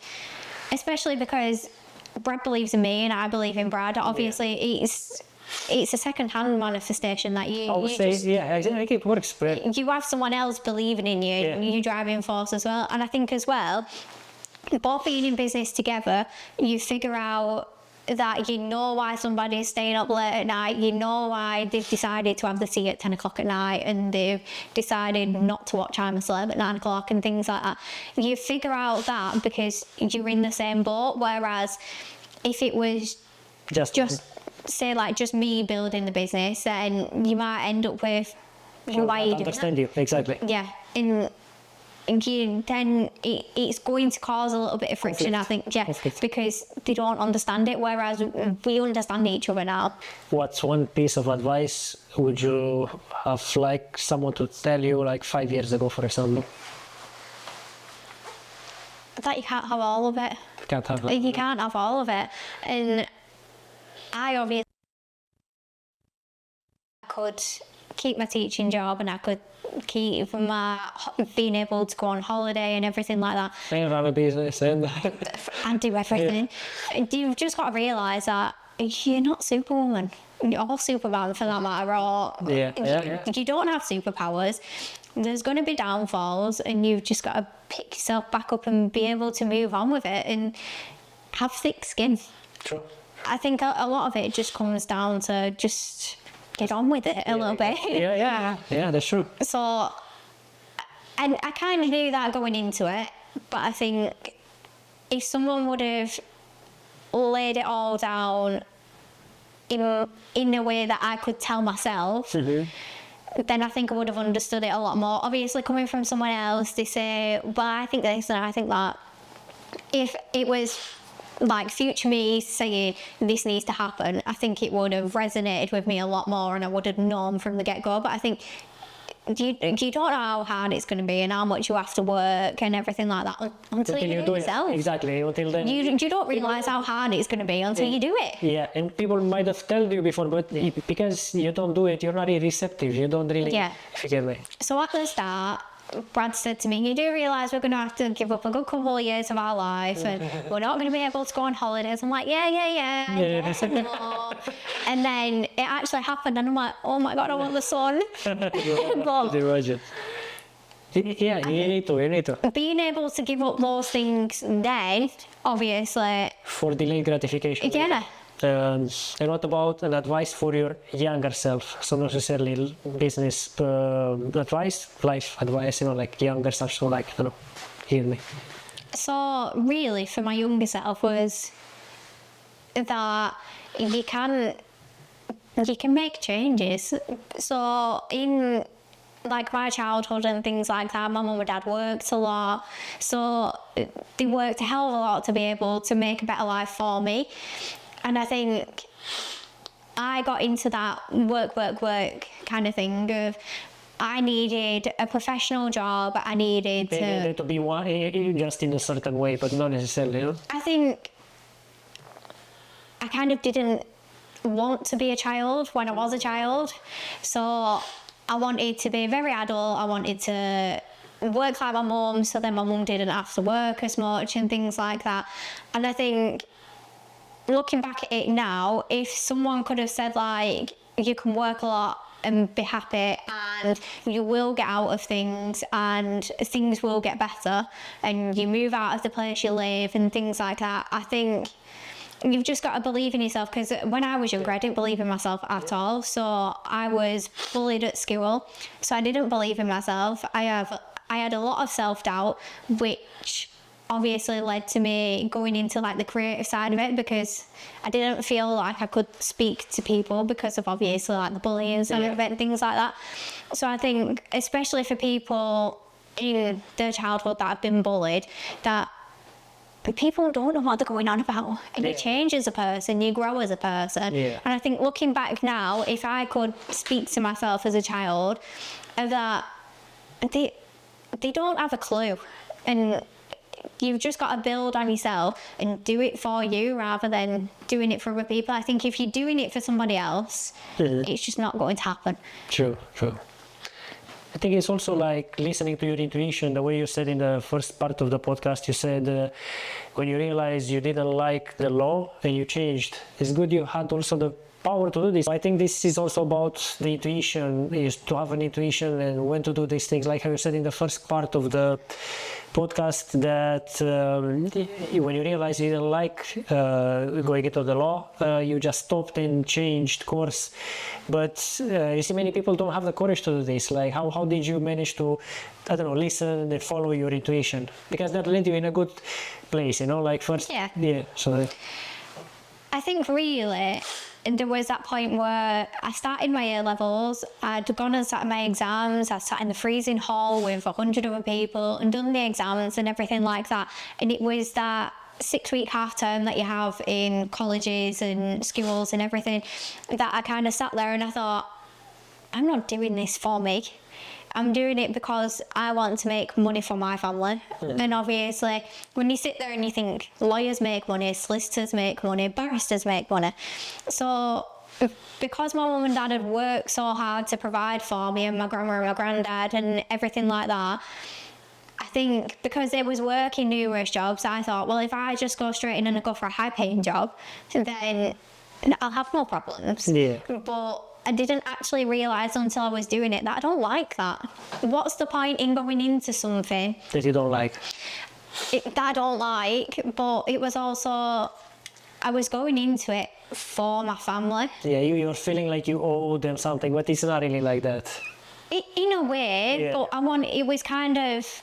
Speaker 1: especially because Brad believes in me and I believe in Brad. Obviously, it's a second-hand manifestation that you.
Speaker 2: I would say, I think it works. But
Speaker 1: you have someone else believing in you, you driving force as well. And I think as well, both being in business together, you figure out that you know why somebody's staying up late at night, you know why they've decided to have the tea at 10 o'clock at night and they've decided not to watch I'm a Celeb at 9 o'clock and things like that. You figure out that because you're in the same boat, whereas if it was just say like just me building the business, then you might end up with why you doing
Speaker 2: understand you, exactly.
Speaker 1: Yeah, and then it's going to cause a little bit of friction, I think, because they don't understand it, whereas we understand each other now.
Speaker 2: What's one piece of advice would you have like someone to tell you like 5 years ago, for example?
Speaker 1: That you can't have all of it. You can't have all of it. And I obviously could keep my teaching job and I could keep my being able to go on holiday and everything like that.
Speaker 2: And run a business and
Speaker 1: do everything. You've just got to realise that you're not Superwoman or Superman for that matter, or you don't have superpowers. There's going to be downfalls and you've just got to pick yourself back up and be able to move on with it and have thick skin.
Speaker 2: True.
Speaker 1: I think a lot of it just comes down to just get on with it a little bit.
Speaker 2: Yeah, that's true.
Speaker 1: So, and I kind of knew that going into it, but I think if someone would have laid it all down in a way that I could tell myself, then I think I would have understood it a lot more. Obviously, coming from someone else, they say, well, I think this and I think that. If it was like future me saying this needs to happen, I think it would have resonated with me a lot more and I would have known from the get-go. But I think you don't know how hard it's going to be and how much you have to work and everything like that until you do it yourself.
Speaker 2: Exactly, until then.
Speaker 1: You don't realise how hard it's going to be until you do it.
Speaker 2: Yeah, and people might have told you before, but because you don't do it, you're not really receptive. You don't really figure it.
Speaker 1: So at the start, Brad said to me, you do realise we're going to have to give up a good couple of years of our life and we're not going to be able to go on holidays. I'm like, yeah. And then it actually happened and I'm like, oh my God, I want the sun.
Speaker 2: Imagine. Yeah, you need to.
Speaker 1: Being able to give up those things then, obviously.
Speaker 2: For delayed gratification.
Speaker 1: Yeah.
Speaker 2: And what about an advice for your younger self? So not necessarily business advice, life advice, like younger self, so like, I don't know, hear me.
Speaker 1: So really for my younger self was that you can make changes. So in like my childhood and things like that, my mum and dad worked a lot. So they worked a hell of a lot to be able to make a better life for me. And I think I got into that work kind of thing of I needed a professional job. I needed
Speaker 2: to be one, just in a certain way, but not necessarily. You know?
Speaker 1: I think I kind of didn't want to be a child when I was a child. So I wanted to be very adult. I wanted to work like my mum, so then my mum didn't have to work as much and things like that. And I think looking back at it now, if someone could have said like, you can work a lot and be happy and you will get out of things and things will get better and you move out of the place you live and things like that, I think you've just got to believe in yourself, because when I was younger I didn't believe in myself at all. So I was bullied at school, so I didn't believe in myself. I had a lot of self-doubt, which obviously led to me going into like the creative side of it, because I didn't feel like I could speak to people because of obviously like the bullying side of it and things like that. So I think especially for people in their childhood that have been bullied, that people don't know what they're going on about, and you change as a person, you grow as a person. And I think looking back now, if I could speak to myself as a child, of that they don't have a clue, and you've just got to build on yourself and do it for you rather than doing it for other people. I think if you're doing it for somebody else, it's just not going to happen.
Speaker 2: True. I think it's also like listening to your intuition, the way you said in the first part of the podcast, you said when you realized you didn't like the law and you changed, it's good you had also the power to do this. I think this is also about the intuition, is to have an intuition and when to do these things. Like how you said in the first part of the podcast that when you realized you didn't like going into the law, you just stopped and changed course. But you see, many people don't have the courage to do this. Like how did you manage to, I don't know, listen and follow your intuition? Because that led you in a good place, you know, like first. So
Speaker 1: I think really there was that point where I started my A-levels, I'd gone and sat in my exams, I sat in the freezing hall with 100 other people and done the exams and everything like that. And it was that 6-week half term that you have in colleges and schools and everything, that I kind of sat there and I thought, I'm not doing this for me. I'm doing it because I want to make money for my family. And obviously, when you sit there and you think lawyers make money, solicitors make money, barristers make money. So because my mum and dad had worked so hard to provide for me, and my grandma and my granddad and everything like that, I think because they was working numerous jobs, I thought, well, if I just go straight in and go for a high paying job, then I'll have no problems. But I didn't actually realise until I was doing it that I don't like that. What's the point in going into something
Speaker 2: that you don't like?
Speaker 1: That I don't like, but it was also, I was going into it for my family.
Speaker 2: Yeah, you're feeling like you owe them something, but it's not really like that.
Speaker 1: In a way, but it was kind of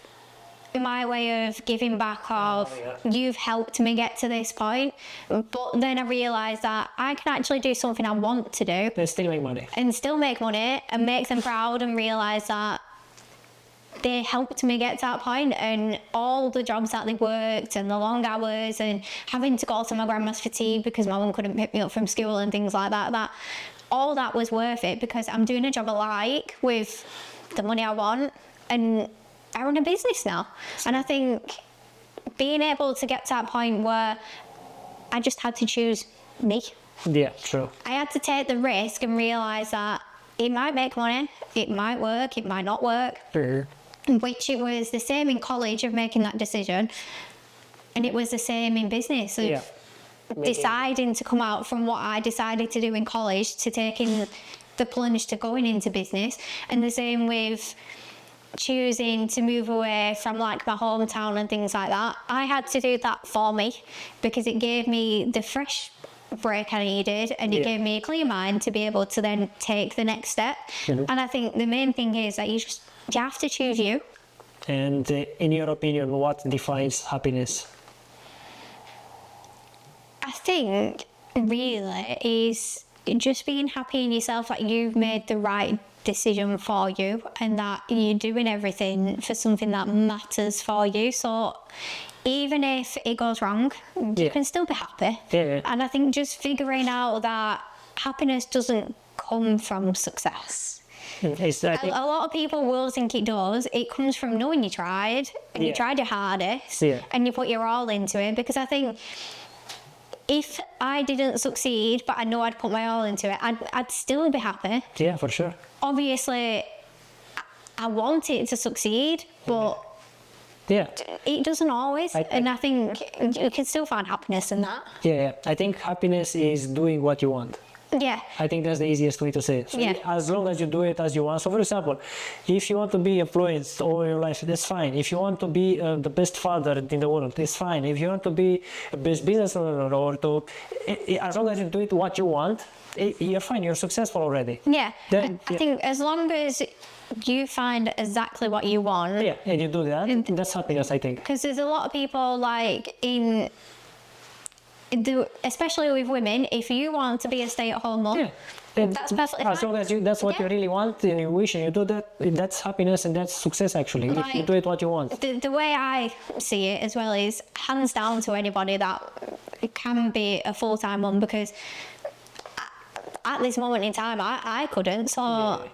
Speaker 1: my way of giving back of, you've helped me get to this point. But then I realised that I can actually do something I want to do.
Speaker 2: And still make money.
Speaker 1: And make them proud, and realise that they helped me get to that point. And all the jobs that they worked and the long hours and having to go to my grandma's for tea because my mum couldn't pick me up from school and things like that, all that was worth it, because I'm doing a job I like with the money I want, and I run a business now. And I think being able to get to that point where I just had to choose me.
Speaker 2: Yeah, true.
Speaker 1: I had to take the risk and realise that it might make money, it might work, it might not work. Which it was the same in college of making that decision, and it was the same in business of deciding to come out from what I decided to do in college to taking the plunge to going into business, and the same with choosing to move away from like my hometown and things like that. I had to do that for me because it gave me the fresh break I needed, and it gave me a clear mind to be able to then take the next step. And I think the main thing is that you have to choose you.
Speaker 2: And in your opinion, what defines happiness?
Speaker 1: I think really is just being happy in yourself, that you've made the right decision for you and that you're doing everything for something that matters for you. So even if it goes wrong, you can still be happy. And I think just figuring out that happiness doesn't come from success. A lot of people will think it does. It comes from knowing you tried and you tried your hardest and you put your all into it. Because I think if I didn't succeed, but I know I'd put my all into it, I'd still be happy.
Speaker 2: Yeah, for sure.
Speaker 1: Obviously, I want it to succeed, but it doesn't always. And I think you can still find happiness in that.
Speaker 2: Yeah. I think happiness is doing what you want.
Speaker 1: Yeah.
Speaker 2: I think that's the easiest way to say it. So as long as you do it as you want. So for example, if you want to be employed all your life, that's fine. If you want to be the best father in the world, it's fine. If you want to be the best business owner as long as you do it what you want, you're fine. You're successful already.
Speaker 1: Yeah. I think as long as you find exactly what you want.
Speaker 2: Yeah, and you do that, that's happiness, I think.
Speaker 1: Because there's a lot of people like especially with women, if you want to be a stay-at-home mom, that's perfectly fine.
Speaker 2: As long as that's what you really want and you wish and you do that, that's happiness and that's success actually. Like, if you do it what you want.
Speaker 1: The way I see it as well is hands down to anybody that can be a full-time mum, because at this moment in time I couldn't. So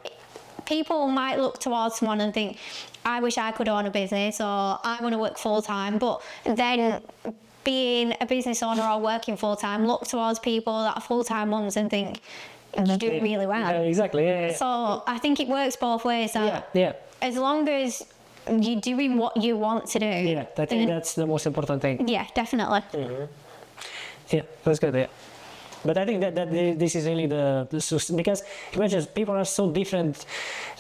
Speaker 1: people might look towards someone and think, I wish I could own a business, or I want to work full-time, but then being a business owner or working full-time, look towards people that are full-time mums and think, you're doing really well.
Speaker 2: Yeah, exactly.
Speaker 1: So I think it works both ways. As long as you're doing what you want to do.
Speaker 2: Yeah, I think that's the most important thing.
Speaker 1: Yeah, definitely.
Speaker 2: Yeah, that's good. But I think that this is really because imagine people are so different,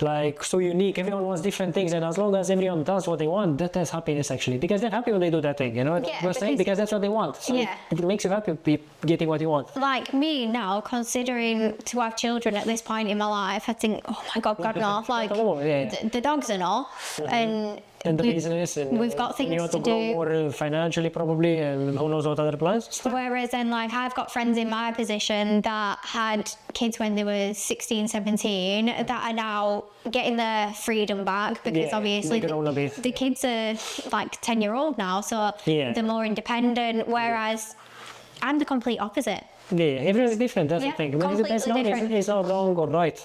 Speaker 2: like so unique. Everyone wants different things, and as long as everyone does what they want, that's happiness actually. Because they're happy when they do that thing, you know. Because that's what they want. So it makes you happy getting what you want.
Speaker 1: Like me now, considering to have children at this point in my life, I think, oh my God no, like the dogs and all, and
Speaker 2: the business, and
Speaker 1: we've got things
Speaker 2: you want
Speaker 1: to
Speaker 2: grow
Speaker 1: do
Speaker 2: more financially probably, and who knows what other plans.
Speaker 1: Whereas then, like, I've got friends in my position that had kids when they were 16, 17 that are now getting their freedom back, because obviously the kids are like 10-year-old now, so they're more independent, whereas I'm the complete opposite.
Speaker 2: Everyone is different, that's the thing. It's not wrong or right.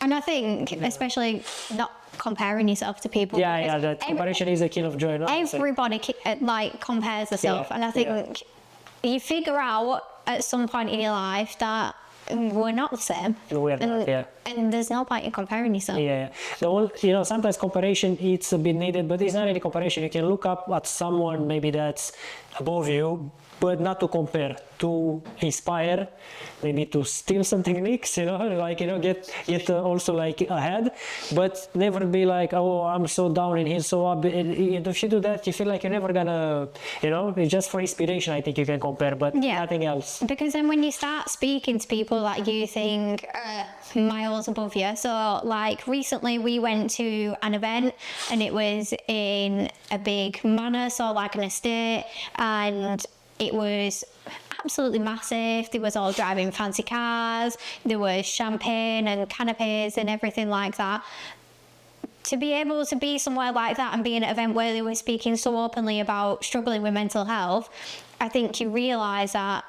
Speaker 1: And I think, especially not comparing yourself to people.
Speaker 2: That comparison is a kill of joy.
Speaker 1: Everybody compares themselves, and I think you figure out at some point in your life that we're not the same. And there's no point in comparing yourself.
Speaker 2: Sometimes comparison it's a bit needed, but it's not really comparison. You can look up at someone maybe that's above you, but not to compare, to inspire, maybe to steal something next, get also like ahead, but never be like, oh, I'm so down in here, so up. If you do that, you feel like you're never gonna, it's just for inspiration. I think you can compare, but nothing else.
Speaker 1: Because then when you start speaking to people that you think miles above you, so like recently we went to an event and it was in a big manor, so like an estate, and it was absolutely massive. They was all driving fancy cars. There was champagne and canapes and everything like that. To be able to be somewhere like that and be in an event where they were speaking so openly about struggling with mental health, I think you realise that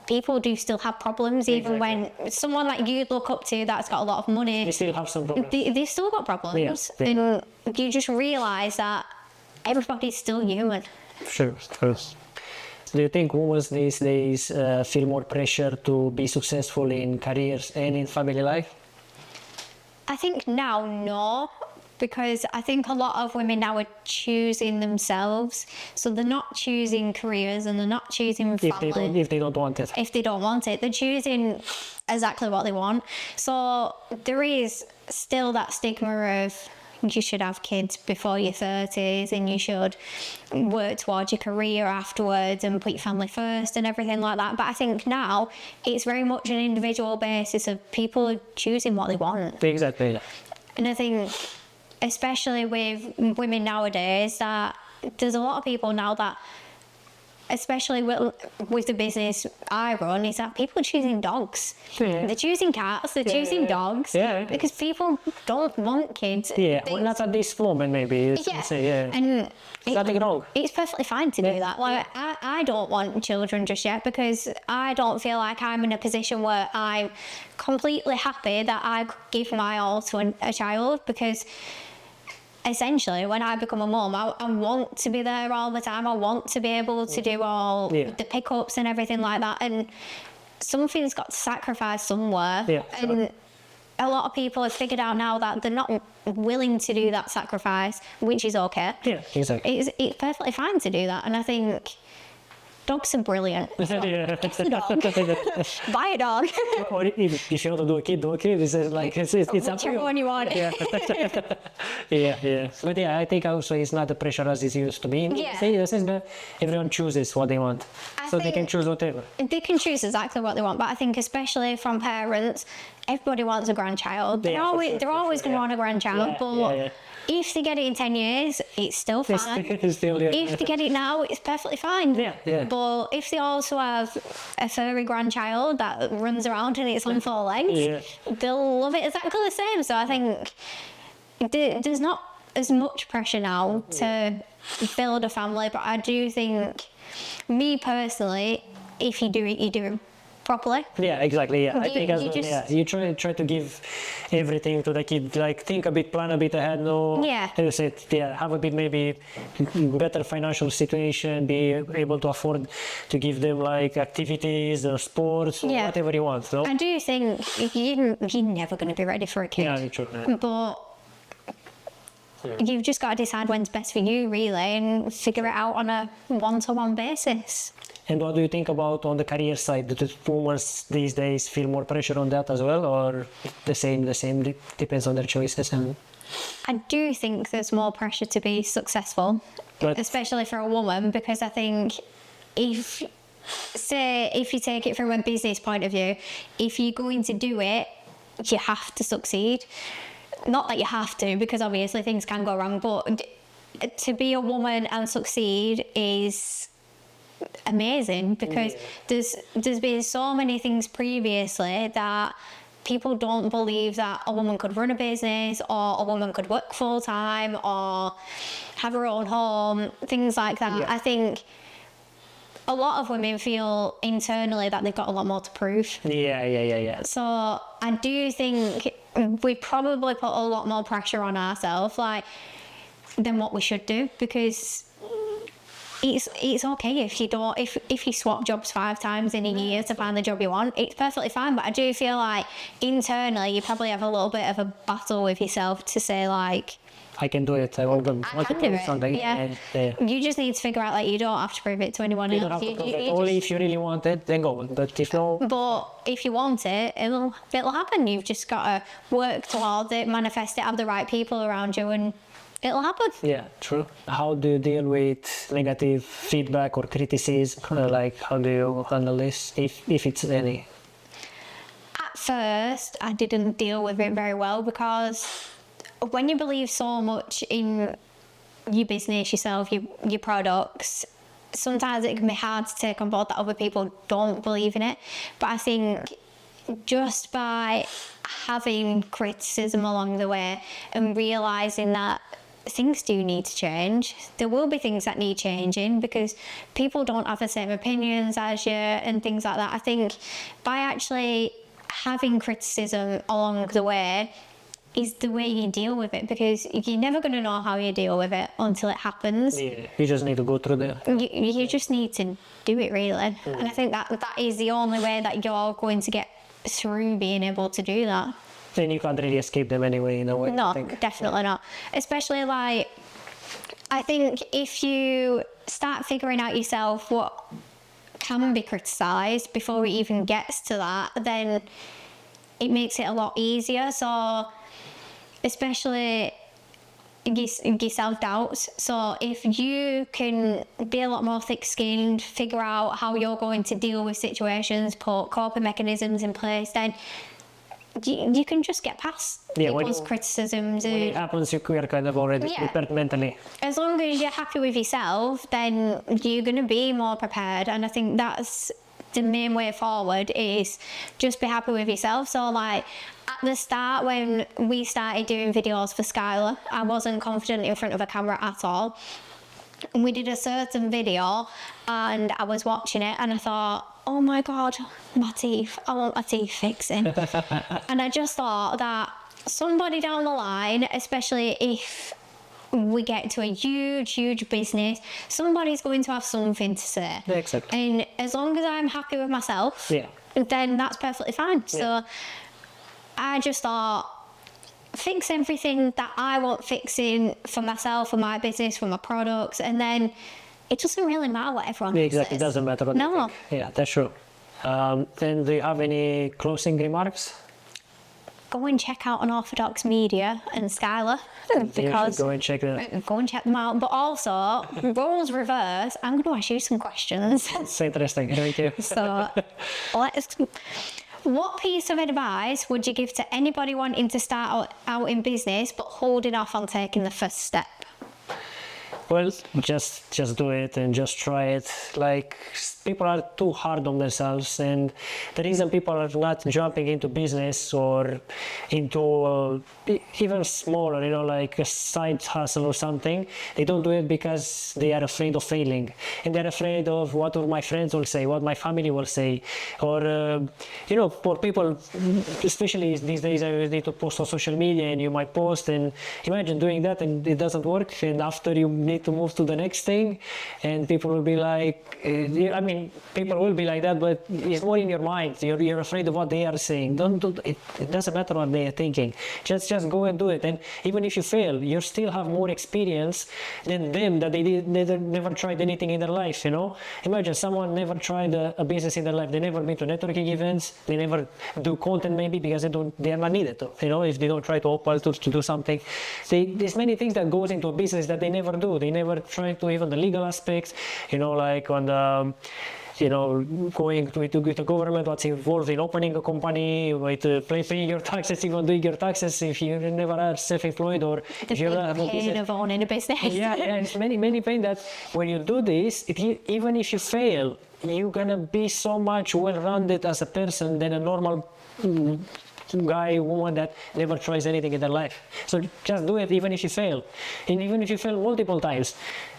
Speaker 1: people do still have problems, even when someone that you look up to that's got a lot of money,
Speaker 2: they still have some problems.
Speaker 1: They still got problems. And you just realise that everybody's still human.
Speaker 2: Sure. Do you think women these days feel more pressure to be successful in careers and in family life?
Speaker 1: I think now, no, because I think a lot of women now are choosing themselves. So they're not choosing careers and they're not choosing family.
Speaker 2: If they don't want it.
Speaker 1: If they don't want it, they're choosing exactly what they want. So there is still that stigma of you should have kids before your 30s and you should work towards your career afterwards and put your family first and everything like that. But I think now it's very much an individual basis of people choosing what they want.
Speaker 2: Exactly.
Speaker 1: And I think especially with women nowadays that there's a lot of people now that especially with the business I run, is that people are choosing dogs.
Speaker 2: Yeah.
Speaker 1: They're choosing cats, they're choosing dogs.
Speaker 2: Yeah.
Speaker 1: Because people don't want kids.
Speaker 2: Yeah, well, not at this moment, maybe.
Speaker 1: And
Speaker 2: it's nothing wrong.
Speaker 1: It's perfectly fine to do that. Like, I don't want children just yet because I don't feel like I'm in a position where I'm completely happy that I could give my all to a child, because essentially when I become a mum, I want to be there all the time. I want to be able to do all the pickups and everything like that, and something's got to sacrifice somewhere. And a lot of people have figured out now that they're not willing to do that sacrifice, which is okay.
Speaker 2: Yeah, exactly.
Speaker 1: It's perfectly fine to do that, and I think dogs are brilliant. So get a dog. Buy a dog.
Speaker 2: Or if you want to do a kid, it's like it's up to you.
Speaker 1: Whichever one you want.
Speaker 2: Yeah. But yeah, I think also it's not the pressure as it used to be. Everyone chooses what they want, so they can choose whatever.
Speaker 1: They can choose exactly what they want, but I think especially from parents, everybody wants a grandchild. They're always going to want a grandchild, but if they get it in 10 years, it's still fine. If they get it now, it's perfectly fine. But if they also have a furry grandchild that runs around and it's on 4 legs, they'll love it exactly the same. So I think there's not as much pressure now to build a family, but I do think, me personally, if you do it, you do it properly.
Speaker 2: Yeah, exactly. Yeah, I think as well. You try to give everything to the kid. Like, think a bit, plan a bit ahead. As you said, have a bit maybe better financial situation. Be able to afford to give them like activities or sports or whatever you want. So
Speaker 1: I do think you're never going to be ready for a kid.
Speaker 2: Yeah, true.
Speaker 1: But you've just got to decide when's best for you, really, and figure it out on a one-to-one basis.
Speaker 2: And what do you think about on the career side? Do the women these days feel more pressure on that as well, or the same depends on their choices? And
Speaker 1: I do think there's more pressure to be successful, especially for a woman, because I think if you take it from a business point of view, if you're going to do it, you have to succeed. Not that you have to, because obviously things can go wrong, but to be a woman and succeed is amazing, because there's been so many things previously that people don't believe that a woman could run a business, or a woman could work full-time, or have her own home, things like that. I think a lot of women feel internally that they've got a lot more to prove.
Speaker 2: Yeah.
Speaker 1: So I do think we probably put a lot more pressure on ourselves, than what we should do, because it's okay if you swap jobs 5 times in a year to find the job you want. It's perfectly fine, but I do feel like internally you probably have a little bit of a battle with yourself to say, like,
Speaker 2: I can do it. I can do something.
Speaker 1: You just need to figure out, like, you don't have to prove it to anyone else.
Speaker 2: You don't have to prove it. Only if you really want it, then go. But if not...
Speaker 1: But if you want it, it'll happen. You've just got to work towards it, manifest it, have the right people around you, and it'll happen. Yeah,
Speaker 2: true. How do you deal with negative feedback or criticism? How do you handle this, if it's any?
Speaker 1: At first, I didn't deal with it very well, because when you believe so much in your business, yourself, your products, sometimes it can be hard to take on board that other people don't believe in it. But I think just by having criticism along the way and realising that things do need to change, there will be things that need changing, because people don't have the same opinions as you and things like that. I think by actually having criticism along the way is the way you deal with it, because you're never going to know how you deal with it until it happens.
Speaker 2: Yeah, you just need to go through there.
Speaker 1: You just need to do it, really. And I think that is the only way that you're going to get through being able to do that.
Speaker 2: Then you can't really escape them anyway, in a way.
Speaker 1: No, definitely not. Especially, I think if you start figuring out yourself what can be criticised before it even gets to that, then it makes it a lot easier. So, especially your self-doubts. So if you can be a lot more thick-skinned, figure out how you're going to deal with situations, put coping mechanisms in place, then you can just get past people's criticisms.
Speaker 2: When it happens, you are kind of already prepared mentally.
Speaker 1: As long as you're happy with yourself, then you're going to be more prepared. And I think that's the main way forward, is just be happy with yourself. So like at the start, when we started doing videos for Skylaa, I wasn't confident in front of a camera at all. And we did a certain video and I was watching it and I thought, oh my God, my teeth, I want my teeth fixing. And I just thought that somebody down the line, especially if we get to a huge business, somebody's going to have something to say.
Speaker 2: Exactly.
Speaker 1: And as long as I'm happy with myself, then that's perfectly fine. So I just thought, fix everything that I want fixing for myself, for my business, for my products, and then it doesn't really matter what everyone says.
Speaker 2: Exactly, it doesn't matter what they think. Yeah, that's true. Then do you have any closing remarks?
Speaker 1: Go and check out Unorthodox Media and Skylaa, because
Speaker 2: go and check that.
Speaker 1: Go and check them out. But also, roles reverse, I'm going to ask you some questions.
Speaker 2: It's interesting. Thank you.
Speaker 1: So what piece of advice would you give to anybody wanting to start out in business but holding off on taking the first step?
Speaker 2: Well, just do it and just try it. Like, people are too hard on themselves, and the reason people are not jumping into business or into even smaller, like a side hustle or something, they don't do it because they are afraid of failing, and they're afraid of what my friends will say, what my family will say, or for people, especially these days, I need to post on social media, and you might post, and imagine doing that and it doesn't work, and after you need to move to the next thing, and people will be like, people will be like that, but it's more in your mind. You're afraid of what they are saying. Don't do it. It doesn't matter what they are thinking. Just go and do it. And even if you fail, you still have more experience than them, that they never tried anything in their life. Imagine someone never tried a business in their life. They never been to networking events. They never do content, maybe because they are not needed to. If they don't try to open to do something, there's many things that goes into a business that they never do. They never try to even the legal aspects. Like on the going to the government, what's involved in opening a company, with paying your taxes, even doing your taxes if you never are self-employed, or if you have a
Speaker 1: pain of owning a business.
Speaker 2: It's many pain that when you do this, even if you fail, you're gonna be so much well-rounded as a person than a normal guy, woman that never tries anything in their life. So just do it even if you fail. And even if you fail multiple times.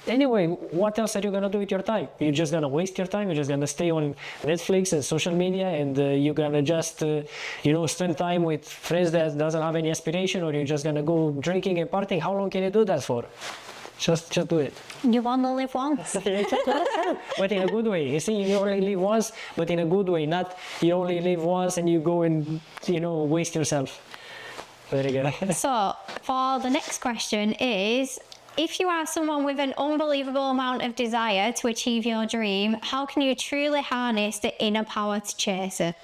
Speaker 2: Anyway, what else are you going to do with your time? You're just going to waste your time. You're just going to stay on Netflix and social media, and you're going to just, spend time with friends that doesn't have any aspiration, or you're just going to go drinking and partying. How long can you do that for? Just do it.
Speaker 1: You only live once.
Speaker 2: But in a good way. You see, you only live once, but in a good way. Not you only live once and you go and, waste yourself. Very good.
Speaker 1: So, for the next question is, if you are someone with an unbelievable amount of desire to achieve your dream, how can you truly harness the inner power to chase it?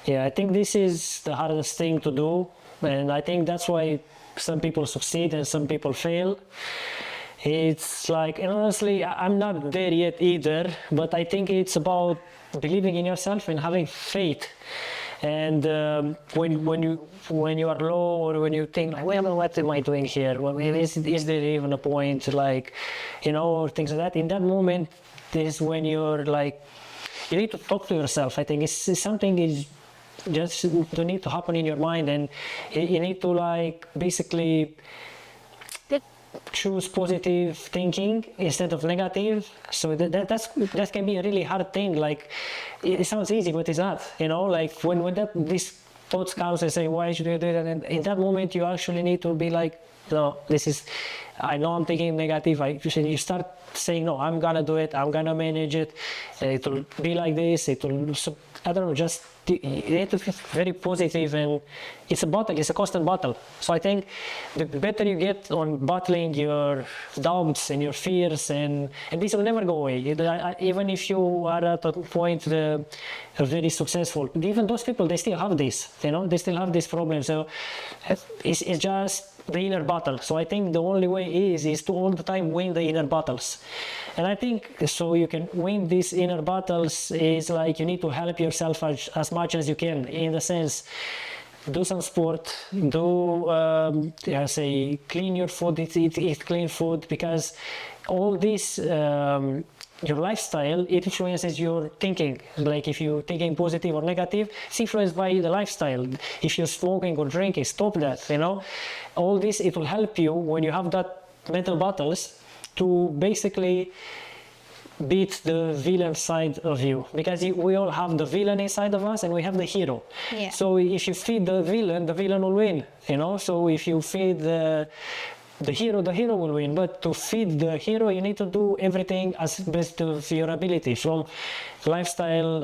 Speaker 2: Yeah, I think this is the hardest thing to do. And I think that's why some people succeed and some people fail. It's like, and honestly, I'm not there yet either, but I think it's about believing in yourself and having faith. And when you are low, or when you think like, well, what am I doing here? Well, is there even a point, or things like that? In that moment, is when you're like, you need to talk to yourself. I think it's something is just to need to happen in your mind, and you need to basically choose positive thinking instead of negative. So that can be a really hard thing. Like, it sounds easy, but it's not. When these thoughts comes and say, why should you do that? And in that moment, you actually need to be like, no, I know I'm thinking negative. You start saying, no, I'm gonna do it. I'm gonna manage it. It will be like this. I don't know, just you need to be very positive, and it's a constant battle. So I think the better you get on battling your doubts and your fears, and this will never go away. Even if you are at a point very successful, even those people, they still have this, they still have this problem. So it's just the inner battle. So I think the only way is to all the time win the inner battles. And I think so you can win these inner battles is like you need to help yourself as much as you can, in the sense do some sport, say clean your food, eat clean food, because all this your lifestyle, it influences your thinking. Like if you're thinking positive or negative, it's influenced by the lifestyle. If you're smoking or drinking, stop that, you know. All this, it will help you when you have that mental battles to basically beat the villain side of you, because we all have the villain inside of us and we have the hero.
Speaker 1: Yeah.
Speaker 2: So if you feed the villain will win, you know. So if you feed the hero will win. But to feed the hero, you need to do everything as best of your ability, from lifestyle,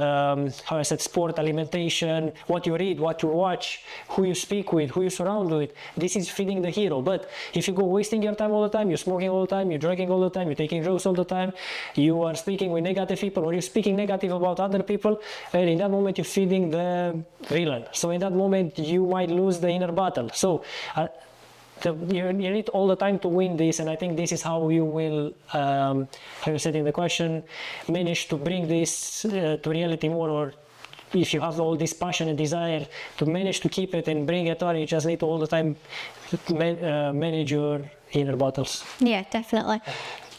Speaker 2: how I said, sport, alimentation, what you read, what you watch, who you speak with, who you surround with. This is feeding the hero. But if you go wasting your time all the time, you're smoking all the time, you're drinking all the time, you're taking drugs all the time, you are speaking with negative people, or you're speaking negative about other people, and in that moment you're feeding the villain. So in that moment you might lose the inner battle. So you need all the time to win this, and I think this is how you will, how you said in the question, manage to bring this to reality more, or if you have all this passion and desire to manage to keep it and bring it on, you just need to all the time manage your inner battles.
Speaker 1: Yeah, definitely.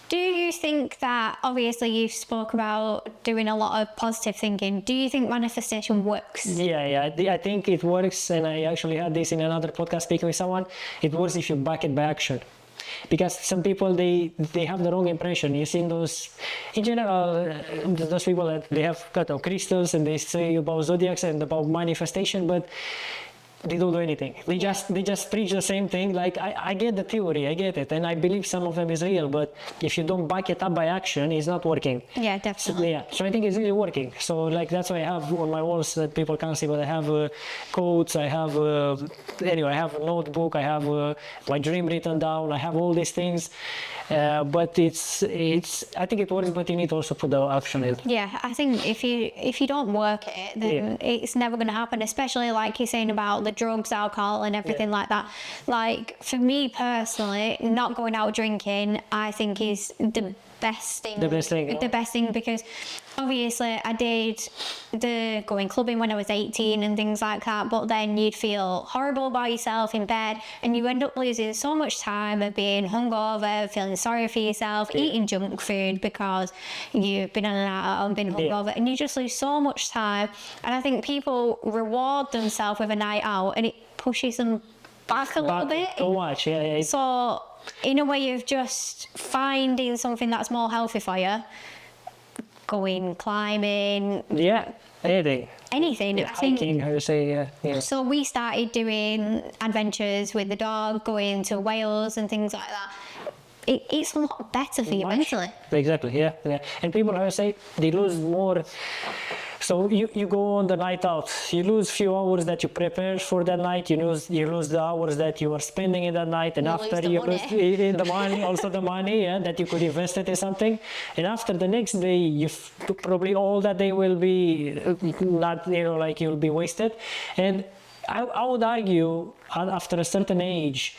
Speaker 1: Do you think that, obviously you spoke about doing a lot of positive thinking, do you think manifestation works?
Speaker 2: Yeah, I think it works, and I actually had this in another podcast speaking with someone. It works if you back it by action. Because some people, they have the wrong impression. You've seen those, in general, those people that they have got crystals and they say about zodiacs and about manifestation, but they don't do anything. They just preach the same thing. Like I get the theory, I get it, and I believe some of them is real, but if you don't back it up by action, it's not working.
Speaker 1: Yeah, definitely.
Speaker 2: So I think it's really working. So like that's why I have on my walls that people can't see, but I have quotes, I have I have a notebook, I have my dream written down, I have all these things. But it's I think it works, but you need to also put the action in.
Speaker 1: Yeah, I think if you don't work it, then it's never going to happen, especially like you're saying about the drugs, alcohol and everything like that. Like for me personally, not going out drinking, I think is the best thing.
Speaker 2: The best thing.
Speaker 1: The best thing, because obviously I did the going clubbing when I was 18 and things like that, but then you'd feel horrible about yourself in bed and you end up losing so much time of being hungover, feeling sorry for yourself, eating junk food because you've been on and out and been hungover, and you just lose so much time. And I think people reward themselves with a night out and it pushes them back a little bit.
Speaker 2: So much, yeah.
Speaker 1: So in a way of just finding something that's more healthy for you, going climbing, anything. I think,
Speaker 2: hiking, how you say, yeah.
Speaker 1: So we started doing adventures with the dog, going to Wales and things like that. It's a lot better for you mentally.
Speaker 2: Exactly, yeah. And people, how you say, they lose more. So you go on the night out, you lose few hours that you prepare for that night, you lose the hours that you are spending in that night, and after you lose the money, also the money that you could invest it in something, and after the next day, you probably all that day will be not, like you'll be wasted. And I would argue after a certain age,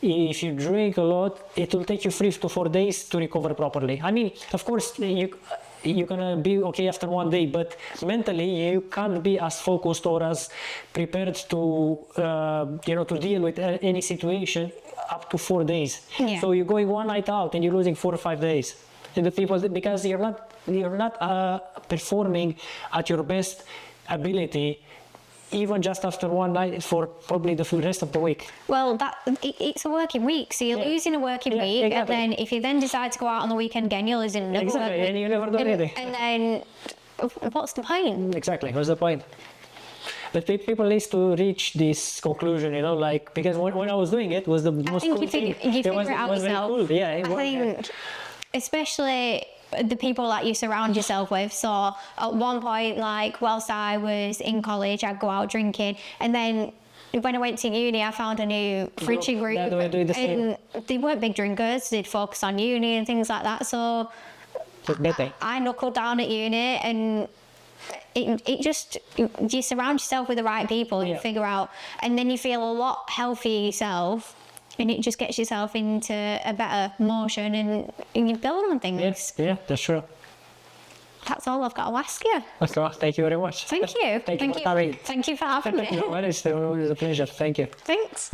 Speaker 2: if you drink a lot, it will take you 3 to 4 days to recover properly. I mean, of course, you're gonna be okay after 1 day, but mentally you can't be as focused or as prepared to to deal with any situation up to 4 days.
Speaker 1: Yeah.
Speaker 2: So you're going one night out and you're losing 4 or 5 days. And the people, because you're not performing at your best ability, even just after one night, for probably the rest of the week.
Speaker 1: Well, it's a working week, so you're losing a working week, exactly. And then if you then decide to go out on the weekend again, you're losing another
Speaker 2: exactly, and you never do anything.
Speaker 1: And then, what's the point?
Speaker 2: Exactly, what's the point? But people need to reach this conclusion, like, because when I was doing it, was the most cool thing.
Speaker 1: You figure it out yourself.
Speaker 2: Cool. Yeah,
Speaker 1: I think, especially the people that you surround yourself with. So at one point, like whilst I was in college, I'd go out drinking, and then when I went to uni, I found a new friendship group, and they weren't big drinkers. They'd focus on uni and things like that. So I knuckled down at uni, and it just, you surround yourself with the right people, you figure out, and then you feel a lot healthier yourself. And it just gets yourself into a better motion, and you build on things.
Speaker 2: Yeah, that's true.
Speaker 1: that's all I've got to ask you.
Speaker 2: Okay, thank you very much.
Speaker 1: Thank you.
Speaker 2: Thank you for coming.
Speaker 1: Thank you for having me.
Speaker 2: No, it's a pleasure. Thank you.
Speaker 1: Thanks.